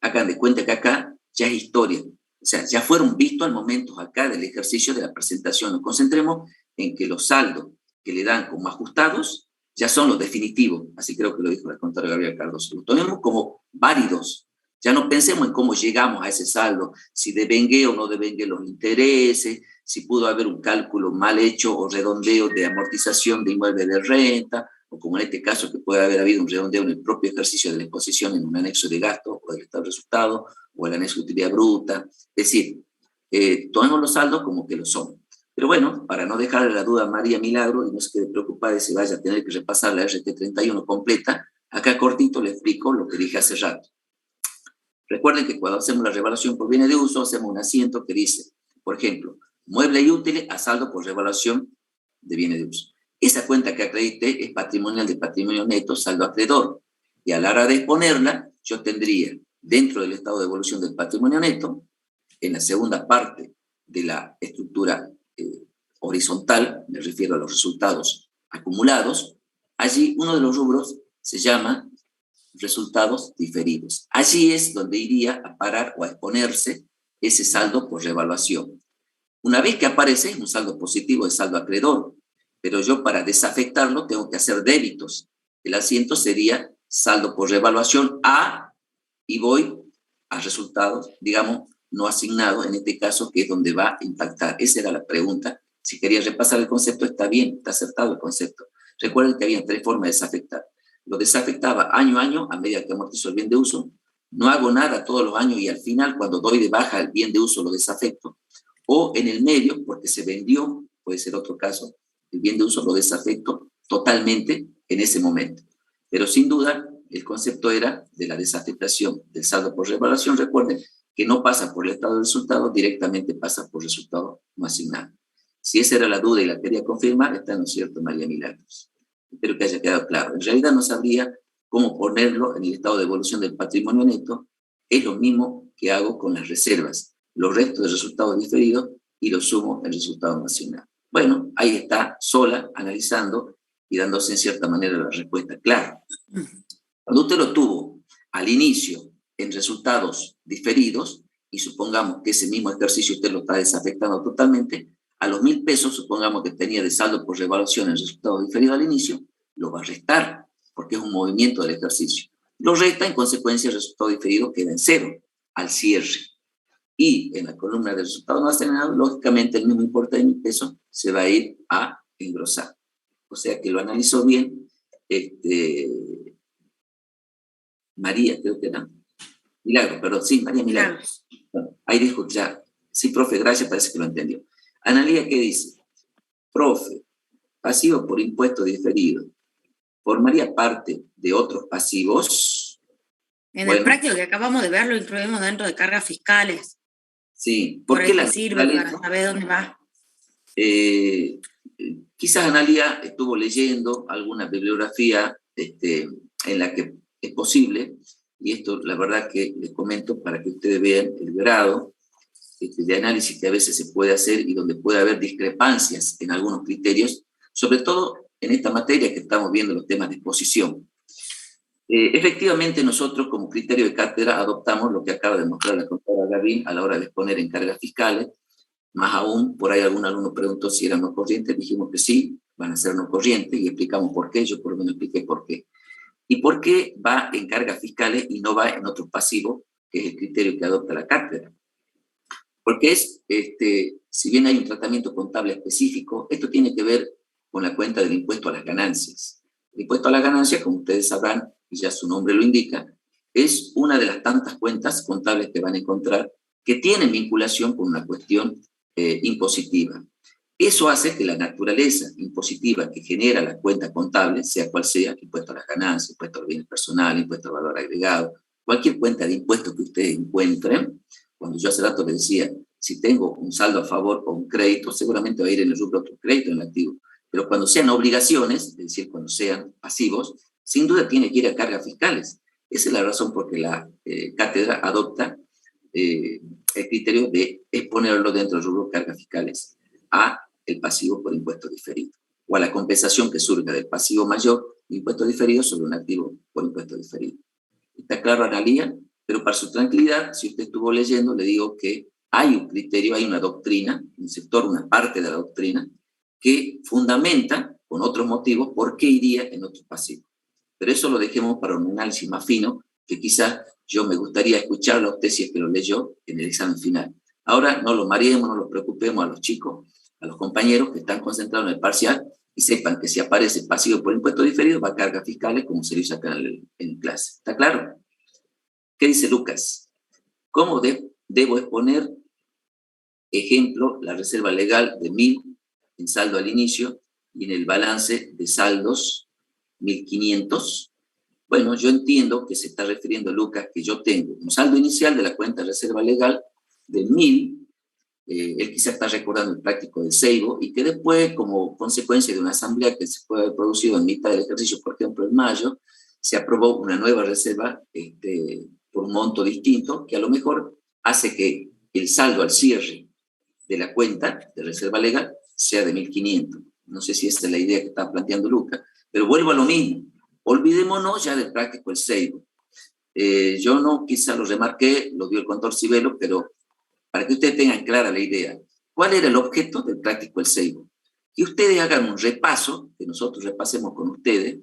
hagan de cuenta que acá ya es historia. O sea, ya fueron vistos al momento acá del ejercicio de la presentación. Nos concentremos en que los saldos que le dan como ajustados ya son los definitivos, así creo que lo dijo la contadora Gabriela Cardoso. Los tomemos como válidos. Ya no pensemos en cómo llegamos a ese saldo, si devengué o no devengué los intereses, si pudo haber un cálculo mal hecho o redondeo de amortización de inmueble de renta, o como en este caso que puede haber habido un redondeo en el propio ejercicio de la exposición en un anexo de gasto o del estado de resultado o el anexo de utilidad bruta. Es decir, tomemos los saldos como que lo son. Pero bueno, para no dejarle la duda a María Milagro y no se quede preocupada de si vaya a tener que repasar la RT31 completa, acá cortito le explico lo que dije hace rato. Recuerden que cuando hacemos la revaluación por bienes de uso, hacemos un asiento que dice, por ejemplo, muebles y útiles a saldo por revaluación de bienes de uso. Esa cuenta que acredité es patrimonial de patrimonio neto, saldo acreedor. Y a la hora de exponerla, yo tendría dentro del estado de evolución del patrimonio neto, en la segunda parte de la estructura horizontal, me refiero a los resultados acumulados, allí uno de los rubros se llama resultados diferidos. Allí es donde iría a parar o a exponerse ese saldo por revaluación. Una vez que aparece un saldo positivo, es saldo acreedor, pero yo para desafectarlo tengo que hacer débitos. El asiento sería saldo por revaluación A y voy a resultados, digamos, no asignados, en este caso, que es donde va a impactar. Esa era la pregunta. Si quería repasar el concepto, está bien, está acertado el concepto. Recuerden que había 3 formas de desafectar. Lo desafectaba año a año, a medida que amortizo el bien de uso. No hago nada todos los años y al final, cuando doy de baja el bien de uso, lo desafecto. O en el medio, porque se vendió, puede ser otro caso, el bien de uso lo desafecto totalmente en ese momento. Pero sin duda, el concepto era de la desafectación del saldo por revaluación. Recuerden que no pasa por el estado de resultado, directamente pasa por resultado no asignado. Si esa era la duda y la quería confirmar, está en lo cierto, María Milagros. Espero que haya quedado claro. En realidad no sabría cómo ponerlo en el estado de evolución del patrimonio neto. Es lo mismo que hago con las reservas. Los restos de resultados diferidos y los sumo en resultado nacional. Bueno, ahí está sola, analizando y dándose en cierta manera la respuesta clara. Cuando usted lo tuvo al inicio en resultados diferidos, y supongamos que ese mismo ejercicio usted lo está desafectando totalmente, a los 1.000 pesos, supongamos que tenía de saldo por revaluación en resultados diferidos al inicio, lo va a restar, porque es un movimiento del ejercicio. Lo resta, en consecuencia, el resultado diferido queda en 0 al cierre. Y en la columna de resultados no asignados, lógicamente el mismo importe de 1.000 pesos se va a ir a engrosar. O sea que lo analizó bien María, creo que era. Milagro, perdón, sí, María Milagro. Bueno, ahí dijo ya. Sí, profe, gracias, parece que lo entendió. Analía, ¿qué dice? Profe, pasivo por impuesto diferido, ¿formaría parte de otros pasivos? En el práctico que acabamos de ver, lo incluimos dentro de cargas fiscales. Sí, ¿por qué sirve para saber dónde va? Quizás Analía estuvo leyendo alguna bibliografía en la que es posible, y esto la verdad que les comento para que ustedes vean el grado de análisis que a veces se puede hacer y donde puede haber discrepancias en algunos criterios, sobre todo en esta materia que estamos viendo, los temas de exposición. Efectivamente, nosotros como criterio de cátedra adoptamos lo que acaba de mostrar la contadora Gavín a la hora de exponer en cargas fiscales. Más aún, por ahí algún alumno preguntó si eran no corrientes, dijimos que sí, van a ser no corrientes, y explicamos por qué, yo por lo menos expliqué por qué. ¿Y por qué va en cargas fiscales y no va en otros pasivos, que es el criterio que adopta la cátedra? Porque si bien hay un tratamiento contable específico, esto tiene que ver con la cuenta del impuesto a las ganancias. El impuesto a las ganancias, como ustedes sabrán, y ya su nombre lo indica, es una de las tantas cuentas contables que van a encontrar que tienen vinculación con una cuestión impositiva. Eso hace que la naturaleza impositiva que genera la cuenta contable, sea cual sea, impuesto a las ganancias, impuesto a los bienes personales, impuesto al valor agregado, cualquier cuenta de impuestos que ustedes encuentren, cuando yo hace rato les decía, si tengo un saldo a favor o un crédito, seguramente va a ir en el rubro otro crédito en el activo. Pero cuando sean obligaciones, es decir, cuando sean pasivos, sin duda tiene que ir a cargas fiscales. Esa es la razón por que la cátedra adopta el criterio de exponerlo dentro del rubro de cargas fiscales a el pasivo por impuesto diferido, o a la compensación que surja del pasivo mayor de impuesto diferido sobre un activo por impuesto diferido. ¿Está claro, Analía? Pero para su tranquilidad, si usted estuvo leyendo, le digo que hay un criterio, hay una doctrina, un sector, una parte de la doctrina, que fundamenta, con otros motivos, por qué iría en otro pasivo. Pero eso lo dejemos para un análisis más fino, que quizás yo me gustaría escucharlo a usted si es que lo leyó en el examen final. Ahora no lo mareemos, no lo preocupemos a los chicos, a los compañeros que están concentrados en el parcial, y sepan que si aparece pasivo por impuesto diferido, va a cargas fiscales, como se lo hizo acá en clase. ¿Está claro? ¿Qué dice Lucas? ¿Cómo debo exponer, ejemplo, la reserva legal de 1.000 en saldo al inicio y en el balance de saldos 1.500? Bueno, yo entiendo que se está refiriendo Lucas que yo tengo un saldo inicial de la cuenta de reserva legal de 1.000, él quizá está recordando el práctico de Seibo, y que después, como consecuencia de una asamblea que se puede haber producido en mitad del ejercicio, por ejemplo en mayo, se aprobó una nueva reserva por un monto distinto, que a lo mejor hace que el saldo al cierre de la cuenta de reserva legal sea de 1.500. No sé si esa es la idea que está planteando Lucas, pero vuelvo a lo mismo. olvidémonos ya del práctico el Seibo. Yo no, quizá lo remarqué, lo dio el contador Sibelo, pero para que ustedes tengan clara la idea, ¿cuál era el objeto del práctico el Seibo? Que ustedes hagan un repaso, que nosotros repasemos con ustedes,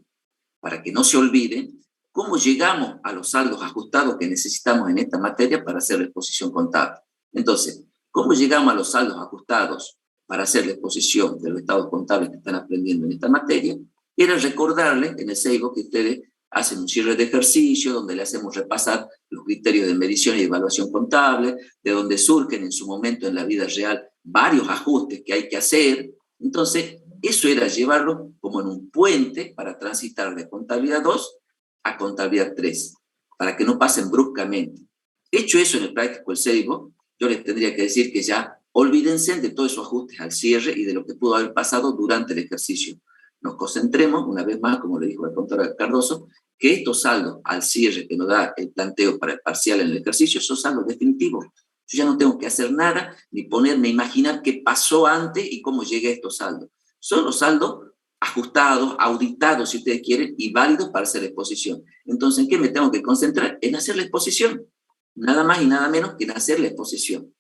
para que no se olviden, cómo llegamos a los saldos ajustados que necesitamos en esta materia para hacer la exposición contable. Entonces, ¿cómo llegamos a los saldos ajustados para hacer la exposición de los estados contables que están aprendiendo en esta materia? Era recordarles en el Seibo que ustedes hacen un cierre de ejercicio donde le hacemos repasar los criterios de medición y evaluación contable, de donde surgen en su momento en la vida real varios ajustes que hay que hacer. Entonces, eso era llevarlo como en un puente para transitar de contabilidad 2 a contabilidad 3, para que no pasen bruscamente. Hecho eso en el práctico el Seibo, yo les tendría que decir que ya olvídense de todos esos ajustes al cierre y de lo que pudo haber pasado durante el ejercicio. Nos concentremos, una vez más, como le dijo el contador Cardoso, que estos saldos al cierre que nos da el planteo para el parcial en el ejercicio son saldos definitivos. Yo ya no tengo que hacer nada, ni ponerme a imaginar qué pasó antes y cómo llegué a estos saldos. Son los saldos ajustados, auditados, si ustedes quieren, y válidos para hacer la exposición. Entonces, ¿en qué me tengo que concentrar? En hacer la exposición. Nada más y nada menos que en hacer la exposición.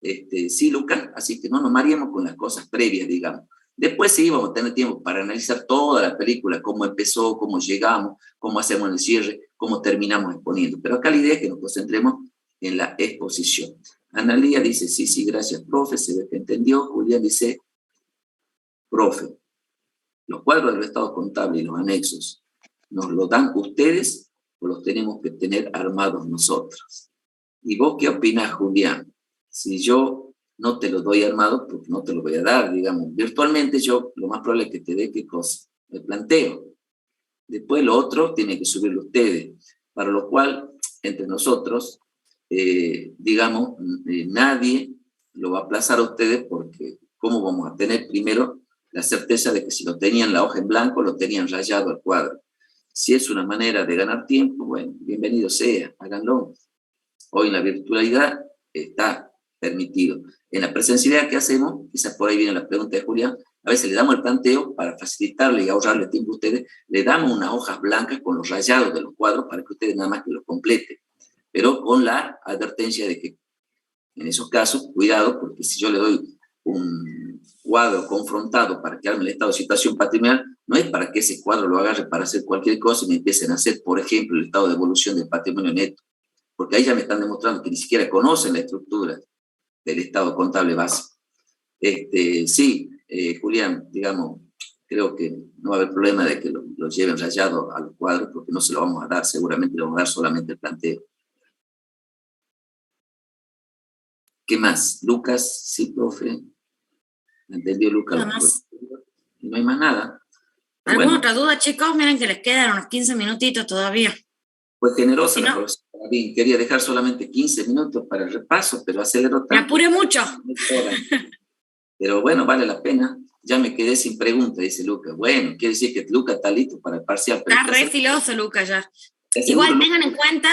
Sí, Lucas, así que no nos mareemos con las cosas previas, digamos. Después sí vamos a tener tiempo para analizar toda la película, cómo empezó, cómo llegamos, cómo hacemos el cierre, cómo terminamos exponiendo. Pero acá la idea es que nos concentremos en la exposición. Analía dice, sí, gracias, profe, se ve que entendió. Julián dice, profe, los cuadros del estado contable y los anexos, ¿nos los dan ustedes o los tenemos que tener armados nosotros? ¿Y vos qué opinás, Julián? Si yo no te lo doy armado, pues no te lo voy a dar, digamos. Virtualmente yo lo más probable es que te dé qué cosa, el planteo. Después lo otro tiene que subirlo ustedes, para lo cual, entre nosotros, digamos, nadie lo va a aplazar a ustedes porque ¿cómo vamos a tener primero la certeza de que si lo tenían la hoja en blanco, lo tenían rayado al cuadro? Si es una manera de ganar tiempo, bueno, bienvenido sea, háganlo. Hoy en la virtualidad está permitido. En la presencialidad que hacemos, quizás por ahí viene la pregunta de Julián, a veces le damos el planteo para facilitarle y ahorrarle tiempo a ustedes, le damos unas hojas blancas con los rayados de los cuadros para que ustedes nada más que los completen, pero con la advertencia de que en esos casos, cuidado, porque si yo le doy un cuadro confrontado para que arme el estado de situación patrimonial, no es para que ese cuadro lo agarre para hacer cualquier cosa y me empiecen a hacer, por ejemplo, el estado de evolución del patrimonio neto, porque ahí ya me están demostrando que ni siquiera conocen la estructura del estado contable básico. Sí, Julián, digamos, creo que no va a haber problema de que lo lleven rayado a los cuadros, porque no se lo vamos a dar, seguramente le vamos a dar solamente el planteo. ¿Qué más? Lucas, sí, profe. ¿Entendió, Lucas? Nada más. No hay más nada. ¿Alguna otra duda, chicos? Miren que les quedan unos 15 minutitos todavía. Fue generosa Si la no, profesora. Quería dejar solamente 15 minutos para el repaso, pero aceleró tanto. me apuré mucho. Pero bueno, vale la pena. Ya me quedé sin pregunta, dice Lucas. Bueno, quiere decir que Lucas está listo para el parcial. Está re filoso, Lucas, ya. Igual tengan en cuenta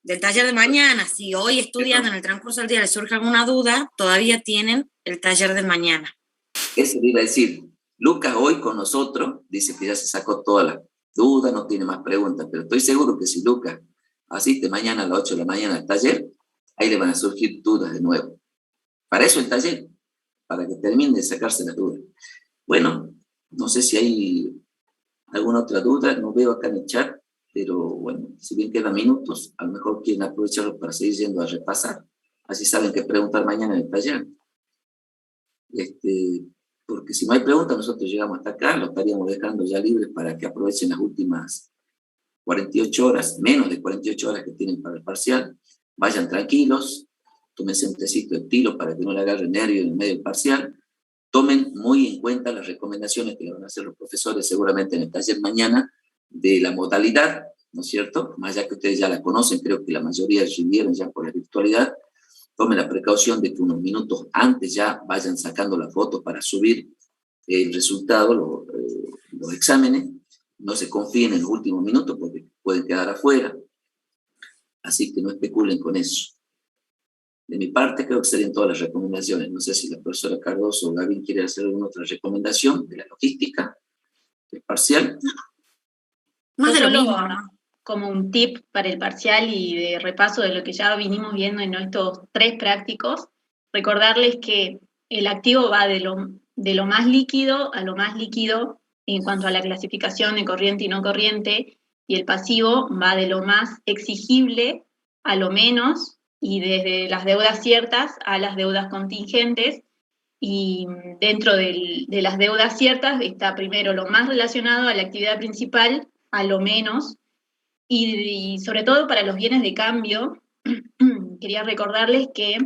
del taller de mañana, si hoy estudiando en el transcurso del día les surge alguna duda, todavía tienen el taller de mañana. Eso le iba a decir. Lucas hoy con nosotros dice que ya se sacó todas las dudas, no tiene más preguntas, pero estoy seguro que si Lucas asiste mañana a las 8 de la mañana al taller, ahí le van a surgir dudas de nuevo. Para eso el taller, para que termine de sacarse las dudas. Bueno, no sé si hay alguna otra duda, no veo acá en el chat, pero bueno, si bien quedan minutos, a lo mejor quieren aprovecharlo para seguir yendo a repasar, así saben qué preguntar mañana en el taller. Porque si no hay preguntas, nosotros llegamos hasta acá, lo estaríamos dejando ya libres para que aprovechen las últimas 48 horas, menos de 48 horas que tienen para el parcial, vayan tranquilos, tómense un tecito de tiro para que no le agarren nervio en el medio del parcial, tomen muy en cuenta las recomendaciones que le van a hacer los profesores seguramente en el taller mañana de la modalidad, ¿no es cierto? Más ya que ustedes ya la conocen, creo que la mayoría recibieron ya por la virtualidad. Tomen la precaución de que unos minutos antes ya vayan sacando la foto para subir el resultado, los exámenes. No se confíen en los últimos minutos porque pueden quedar afuera. Así que no especulen con eso. De mi parte, creo que serían todas las recomendaciones. No sé si la profesora Cardoso o Gaby quiere hacer alguna otra recomendación de la logística, del parcial. Más de lo Solo mismo, ¿no? como un tip para el parcial y de repaso de lo que ya vinimos viendo en estos 3 prácticos, recordarles que el activo va de lo más líquido a lo más líquido en cuanto a la clasificación de corriente y no corriente, y el pasivo va de lo más exigible a lo menos, y desde las deudas ciertas a las deudas contingentes, y dentro de las deudas ciertas está primero lo más relacionado a la actividad principal, a lo menos, y sobre todo para los bienes de cambio, quería recordarles que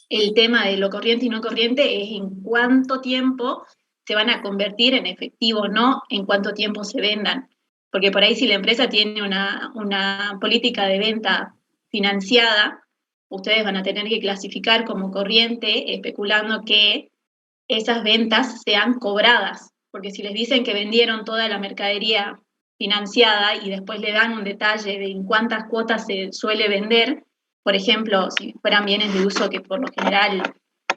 el tema de lo corriente y no corriente es en cuánto tiempo se van a convertir en efectivo, no en cuánto tiempo se vendan. Porque por ahí si la empresa tiene una política de venta financiada, ustedes van a tener que clasificar como corriente, especulando que esas ventas sean cobradas. Porque si les dicen que vendieron toda la mercadería financiada y después le dan un detalle de en cuántas cuotas se suele vender, por ejemplo, si fueran bienes de uso que por lo general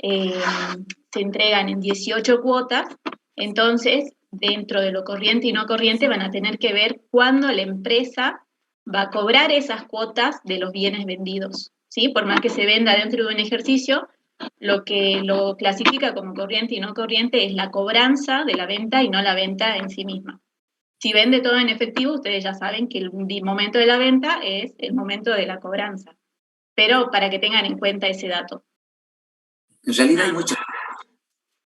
se entregan en 18 cuotas, entonces dentro de lo corriente y no corriente van a tener que ver cuándo la empresa va a cobrar esas cuotas de los bienes vendidos, ¿sí? Por más que se venda dentro de un ejercicio, lo que lo clasifica como corriente y no corriente es la cobranza de la venta y no la venta en sí misma. Si vende todo en efectivo, ustedes ya saben que el momento de la venta es el momento de la cobranza. Pero para que tengan en cuenta ese dato. En realidad hay muchas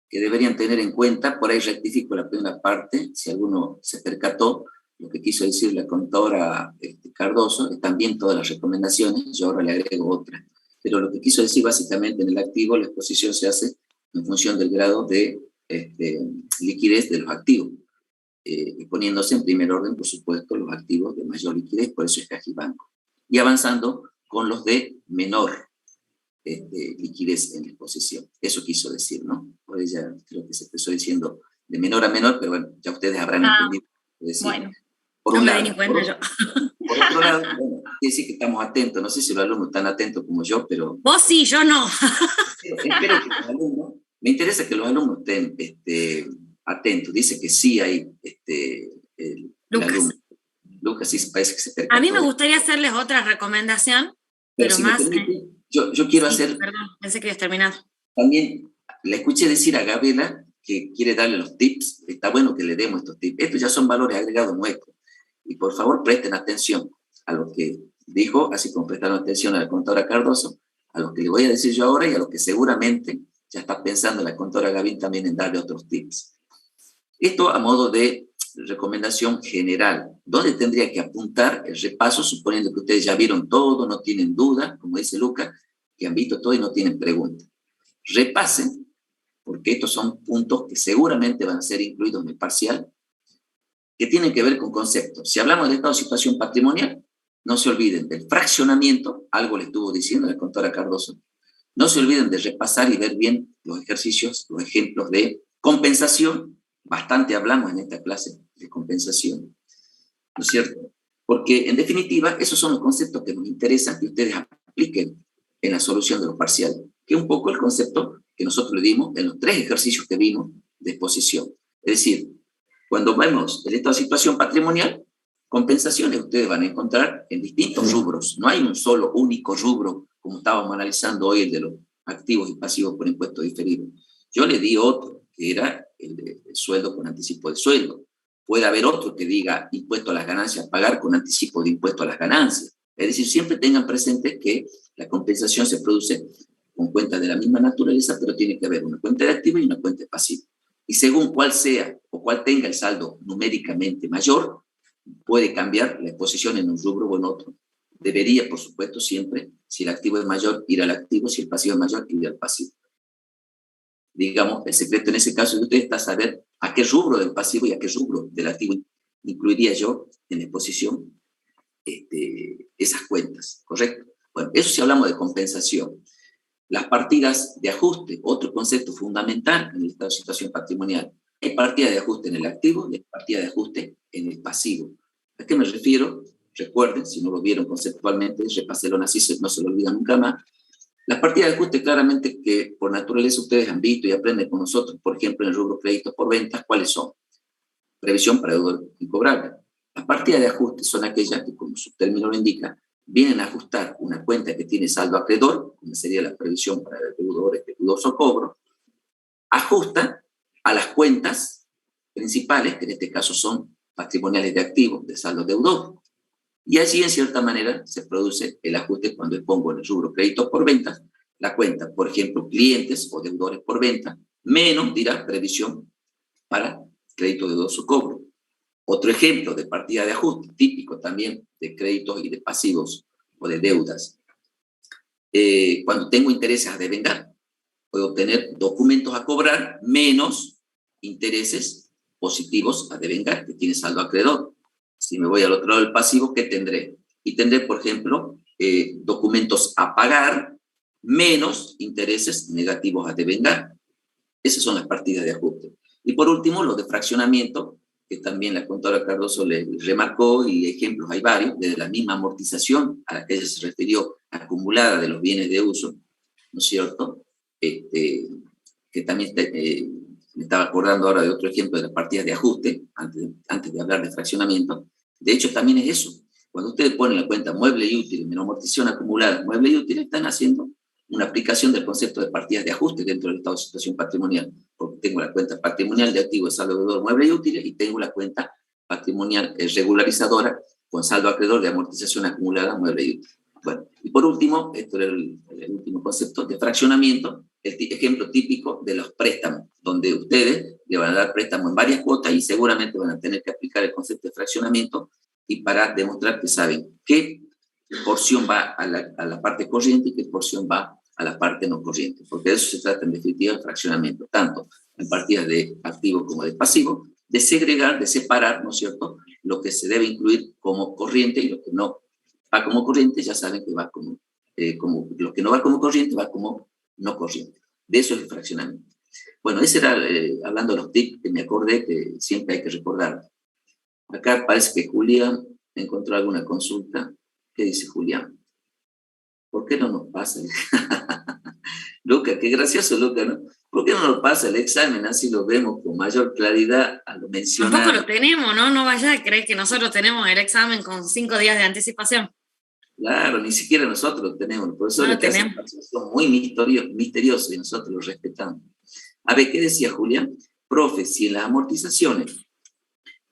que deberían tener en cuenta, por ahí rectifico la primera parte, si alguno se percató, lo que quiso decir la contadora Cardoso, están bien todas las recomendaciones, yo ahora le agrego otra. Pero lo que quiso decir básicamente en el activo, la exposición se hace en función del grado de liquidez de los activos, y poniéndose en primer orden, por supuesto, los activos de mayor liquidez, por eso es Cajibanco. Y avanzando con los de menor liquidez en la exposición. Eso quiso decir, ¿no? Por ella creo que se empezó diciendo de menor a menor, pero bueno, ya ustedes habrán entendido. Decir, bueno, por no un me lado, di ni cuenta yo. Por otro lado, bueno, quiere decir que estamos atentos. No sé si los alumnos están atentos como yo, pero... Vos sí, yo no. Espero que los alumnos... Me interesa que los alumnos estén atentos. Dice que sí hay el alumno. Lucas sí parece que se percató. A mí me gustaría hacerles otra recomendación, pero si más... me permite, yo quiero sí, hacer... Perdón, pensé que habías terminado. También le escuché decir a Gabriela que quiere darle los tips. Está bueno que le demos estos tips. Estos ya son valores agregados nuestros. Y por favor presten atención a lo que dijo, así como prestaron atención a la contadora Cardoso, a lo que le voy a decir yo ahora y a lo que seguramente ya está pensando la contadora Gavín también en darle otros tips. Esto a modo de recomendación general, donde tendría que apuntar el repaso, suponiendo que ustedes ya vieron todo, no tienen duda, como dice Lucas, que han visto todo y no tienen preguntas. Repasen, porque estos son puntos que seguramente van a ser incluidos en el parcial, que tienen que ver con conceptos. Si hablamos de estado de situación patrimonial, no se olviden del fraccionamiento, algo le estuvo diciendo la contadora Cardoso, no se olviden de repasar y ver bien los ejercicios, los ejemplos de compensación, bastante hablamos en esta clase de compensación, ¿no es cierto? Porque en definitiva, esos son los conceptos que nos interesan que ustedes apliquen en la solución de los parciales, que es un poco el concepto que nosotros le dimos en los 3 ejercicios que vimos de exposición. Es decir, cuando vemos el estado de situación patrimonial, compensaciones ustedes van a encontrar en distintos rubros. No hay un solo único rubro, como estábamos analizando hoy, el de los activos y pasivos por impuestos diferidos. Yo le di otro, que era el de sueldo con anticipo de sueldo. Puede haber otro que diga impuesto a las ganancias, pagar con anticipo de impuesto a las ganancias. Es decir, siempre tengan presente que la compensación se produce con cuentas de la misma naturaleza, pero tiene que haber una cuenta de activo y una cuenta de pasivo. Y según cuál sea o cuál tenga el saldo numéricamente mayor, puede cambiar la exposición en un rubro o en otro. Debería, por supuesto, siempre, si el activo es mayor, ir al activo, si el pasivo es mayor, ir al pasivo. Digamos, el secreto en ese caso de ustedes está saber a qué rubro del pasivo y a qué rubro del activo incluiría yo en la exposición esas cuentas, ¿correcto? Bueno, eso si hablamos de compensación. Las partidas de ajuste, otro concepto fundamental en el estado de situación patrimonial. Hay partida de ajuste en el activo y hay partida de ajuste en el pasivo. ¿A qué me refiero? Recuerden, si no lo vieron conceptualmente, repáselo así, no se lo olvidan nunca más. Las partidas de ajuste claramente que por naturaleza ustedes han visto y aprenden con nosotros, por ejemplo, en el rubro créditos por ventas, ¿cuáles son? Previsión para deuda incobrable, Las partidas de ajuste son aquellas que, como su término lo indica, vienen a ajustar una cuenta que tiene saldo acreedor, como sería la previsión para el deudor, dudoso cobro, ajusta a las cuentas principales, que en este caso son patrimoniales de activos, de saldo deudor. Y allí, en cierta manera, se produce el ajuste cuando pongo en el rubro créditos por ventas, la cuenta, por ejemplo, clientes o deudores por venta, menos, dirá, previsión para crédito de dudoso cobro. Otro ejemplo de partida de ajuste, típico también de créditos y de pasivos o de deudas. Cuando tengo intereses a devengar, puedo tener documentos a cobrar menos intereses positivos a devengar, que tiene saldo acreedor. Si me voy al otro lado del pasivo, ¿qué tendré? Y tendré, por ejemplo, documentos a pagar menos intereses negativos a devengar. Esas son las partidas de ajuste. Y por último, los de fraccionamiento, que también la contadora Cardoso le remarcó, y ejemplos hay varios, desde la misma amortización a la que ella se refirió, acumulada de los bienes de uso, ¿no es cierto? Que también me estaba acordando ahora de otro ejemplo de las partidas de ajuste, antes de hablar de fraccionamiento. De hecho, también es eso. Cuando ustedes ponen la cuenta mueble y útil, menos amortización acumulada, mueble y útil, están haciendo una aplicación del concepto de partidas de ajuste dentro del estado de situación patrimonial, porque tengo la cuenta patrimonial de activos, saldo deudor, mueble y útiles, y tengo la cuenta patrimonial regularizadora con saldo acreedor de amortización acumulada, mueble y útil. Bueno, y por último, esto era el último concepto de fraccionamiento, el ejemplo típico de los préstamos, donde ustedes le van a dar préstamo en varias cuotas y seguramente van a tener que aplicar el concepto de fraccionamiento, y para demostrar que saben qué porción va a la parte corriente y qué porción va a la parte no corriente, porque de eso se trata en definitiva el fraccionamiento, tanto en partidas de activo como de pasivo, de segregar, de separar, ¿no es cierto?, lo que se debe incluir como corriente y lo que no va como corriente, ya saben que va como lo que no va como corriente va como no corriente. De eso es el fraccionamiento. Bueno, ese era, hablando de los tips, que me acordé que siempre hay que recordar. Acá parece que Julián encontró alguna consulta. ¿Qué dice Julián? ¿Por qué no nos pasa? Luca, qué gracioso, Luca, ¿no? ¿Por qué no nos pasa el examen? Así lo vemos con mayor claridad a lo mencionado. Tampoco lo tenemos, ¿no? No vaya a creer que nosotros tenemos el examen con 5 días de anticipación. Claro, ni siquiera nosotros lo tenemos. Los profesores No tenemos. son muy misteriosos y nosotros los respetamos. A ver, ¿qué decía Julián? Profe, si en las amortizaciones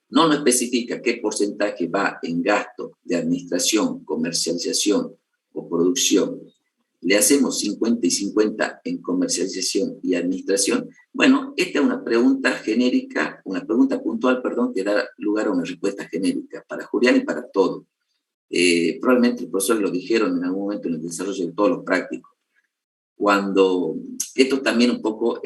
no nos especifica qué porcentaje va en gasto de administración, comercialización o producción, le hacemos 50 y 50 en comercialización y administración. Bueno, esta es una pregunta genérica, una pregunta puntual, perdón, que da lugar a una respuesta genérica para Julián y para todos. Probablemente los profesores lo dijeron en algún momento en el desarrollo de todos los prácticos. Cuando esto también un poco,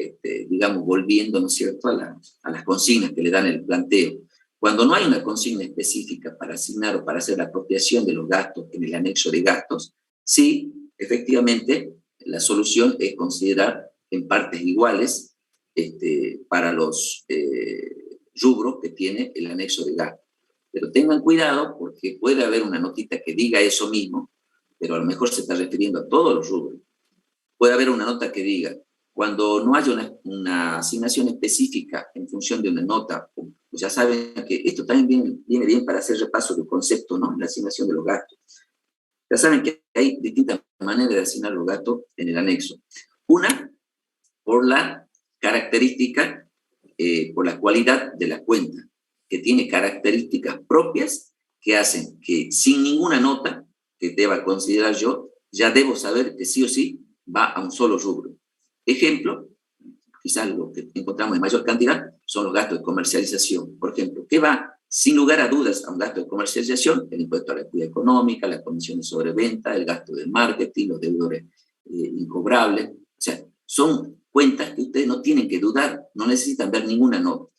digamos, volviendo, ¿no es cierto?, a las consignas que le dan el planteo. Cuando no hay una consigna específica para asignar o para hacer la apropiación de los gastos en el anexo de gastos, sí, efectivamente, la solución es considerar en partes iguales para los rubros que tiene el anexo de gastos. Pero tengan cuidado porque puede haber una notita que diga eso mismo, pero a lo mejor se está refiriendo a todos los rubros. Puede haber una nota que diga, cuando no haya una asignación específica en función de una nota, pues ya saben que esto también viene bien para hacer repaso del concepto, ¿no? La asignación de los gastos. Ya saben que hay distintas maneras de asignar los gastos en el anexo. Una, por la característica, por la cualidad de la cuenta, que tiene características propias que hacen que sin ninguna nota que deba considerar yo, ya debo saber que sí o sí va a un solo rubro. Ejemplo, quizás lo que encontramos en mayor cantidad son los gastos de comercialización. Por ejemplo, ¿qué va sin lugar a dudas a un gasto de comercialización? El impuesto a la actividad económica, las comisiones sobre venta, el gasto de marketing, los deudores incobrables. O sea, son cuentas que ustedes no tienen que dudar, no necesitan ver ninguna nota.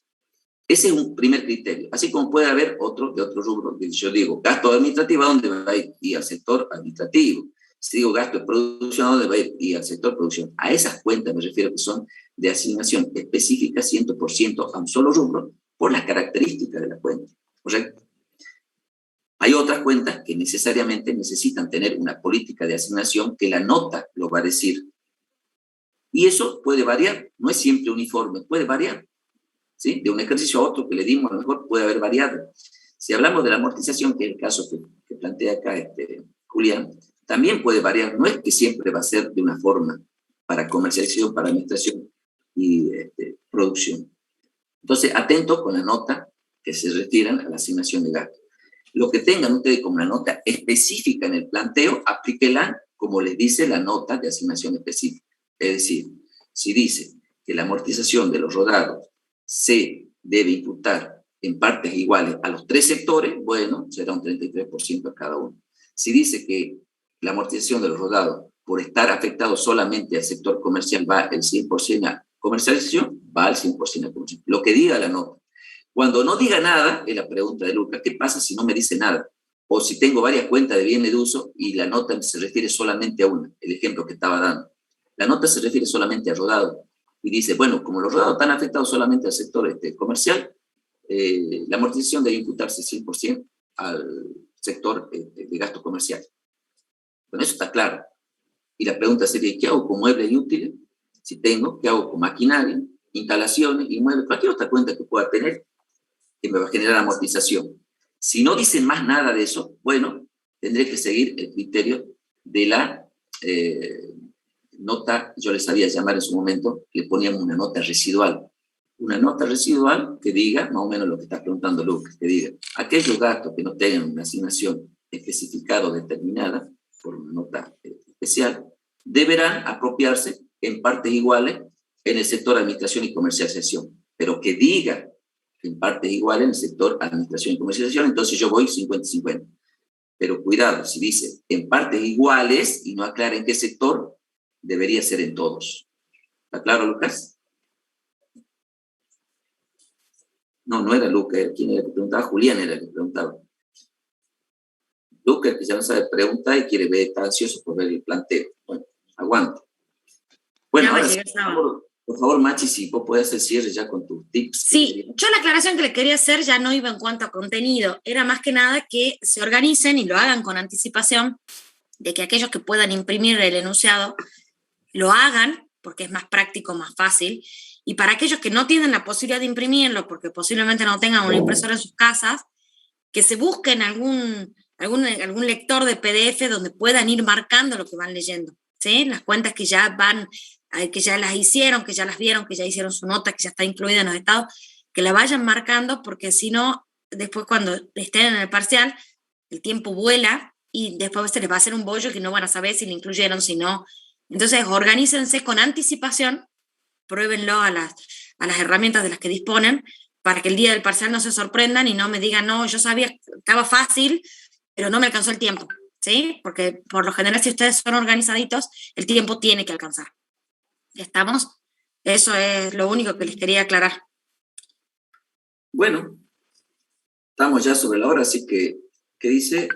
Ese es un primer criterio. Así como puede haber otro de otro rubro. Yo digo, gasto administrativo, ¿a dónde va a ir? Y al sector administrativo. Si digo gasto de producción, ¿a dónde va a ir? Y al sector de producción. A esas cuentas me refiero que son de asignación específica 100% a un solo rubro por las características de la cuenta. ¿Correcto? Hay otras cuentas que necesariamente necesitan tener una política de asignación que la nota lo va a decir. Y eso puede variar, no es siempre uniforme, puede variar. ¿Sí? De un ejercicio a otro que le dimos, a lo mejor puede haber variado. Si hablamos de la amortización, que es el caso que plantea acá Julián, también puede variar, no es que siempre va a ser de una forma para comercialización, para administración y producción. Entonces, atentos con la nota que se retiran a la asignación de gasto. Lo que tengan ustedes como una nota específica en el planteo, aplíquela como les dice la nota de asignación específica. Es decir, si dice que la amortización de los rodados se debe imputar en partes iguales a los 3 sectores, bueno, será un 33% a cada uno. Si dice que la amortización de los rodados, por estar afectado solamente al sector comercial, va el 100% a comercialización, va al 100% a comercialización. Lo que diga la nota. Cuando no diga nada, es la pregunta de Lucas, ¿qué pasa si no me dice nada? O si tengo varias cuentas de bienes de uso y la nota se refiere solamente a una, el ejemplo que estaba dando. La nota se refiere solamente a rodado y dice, bueno, como los rodados están afectados solamente al sector comercial, la amortización debe imputarse 100% al sector de gasto comercial. Con eso está claro. Y la pregunta sería, ¿qué hago con muebles y útiles? Si tengo, ¿qué hago con maquinaria, instalaciones, inmuebles, cualquier otra cuenta que pueda tener que me va a generar amortización? Si no dicen más nada de eso, bueno, tendré que seguir el criterio de la nota, yo les sabía llamar en su momento, le poníamos una nota residual. Una nota residual que diga, más o menos lo que está preguntando Lucas, que diga, aquellos gastos que no tengan una asignación especificada o determinada por una nota especial, deberán apropiarse en partes iguales en el sector de administración y comercialización, pero que diga en partes iguales en el sector administración y comercialización, entonces yo voy 50-50. Pero cuidado, si dice en partes iguales y no aclara en qué sector, debería ser en todos. ¿Está claro, Lucas? No, no era Lucas, ¿quién era el que preguntaba? Julián era el que preguntaba. Lucas, que ya no sabe preguntar y quiere ver, está ansioso por ver el planteo. Bueno, aguanta. Bueno, ahora sí, por favor, Machi, si vos podés hacer cierre ya con tus tips. Sí, yo la aclaración que le quería hacer ya no iba en cuanto a contenido, era más que nada que se organicen y lo hagan con anticipación, de que aquellos que puedan imprimir el enunciado lo hagan, porque es más práctico, más fácil, y para aquellos que no tienen la posibilidad de imprimirlo, porque posiblemente no tengan una impresora en sus casas, que se busquen algún lector de PDF donde puedan ir marcando lo que van leyendo, ¿sí? Las cuentas que ya van, que ya las hicieron, que ya las vieron, que ya hicieron su nota, que ya está incluida en los estados, que la vayan marcando, porque si no, después cuando estén en el parcial, el tiempo vuela y después se les va a hacer un bollo que no van a saber si le incluyeron, si no. Entonces, organícense con anticipación, pruébenlo a las herramientas de las que disponen, para que el día del parcial no se sorprendan y no me digan, no, yo sabía que estaba fácil, pero no me alcanzó el tiempo, ¿sí? Porque por lo general, si ustedes son organizaditos, el tiempo tiene que alcanzar. ¿Ya estamos? Eso es lo único que les quería aclarar. Bueno, estamos ya sobre la hora, así que, ¿qué dice?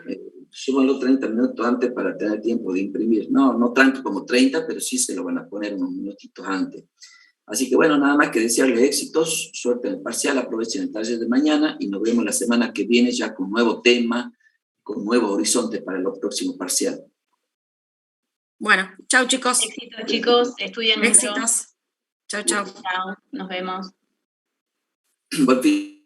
Súbanlo 30 minutos antes para tener tiempo de imprimir. No tanto como 30, pero sí se lo van a poner unos minutitos antes. Así que bueno, nada más que desearles éxitos, suerte en el parcial, aprovechen el taller de mañana y nos vemos la semana que viene ya con nuevo tema, con nuevos horizontes para los próximos parciales. Bueno, chau chicos. Éxitos chicos, estudien mucho. Éxitos. Chau, chau. Chao, nos vemos. Buen fin.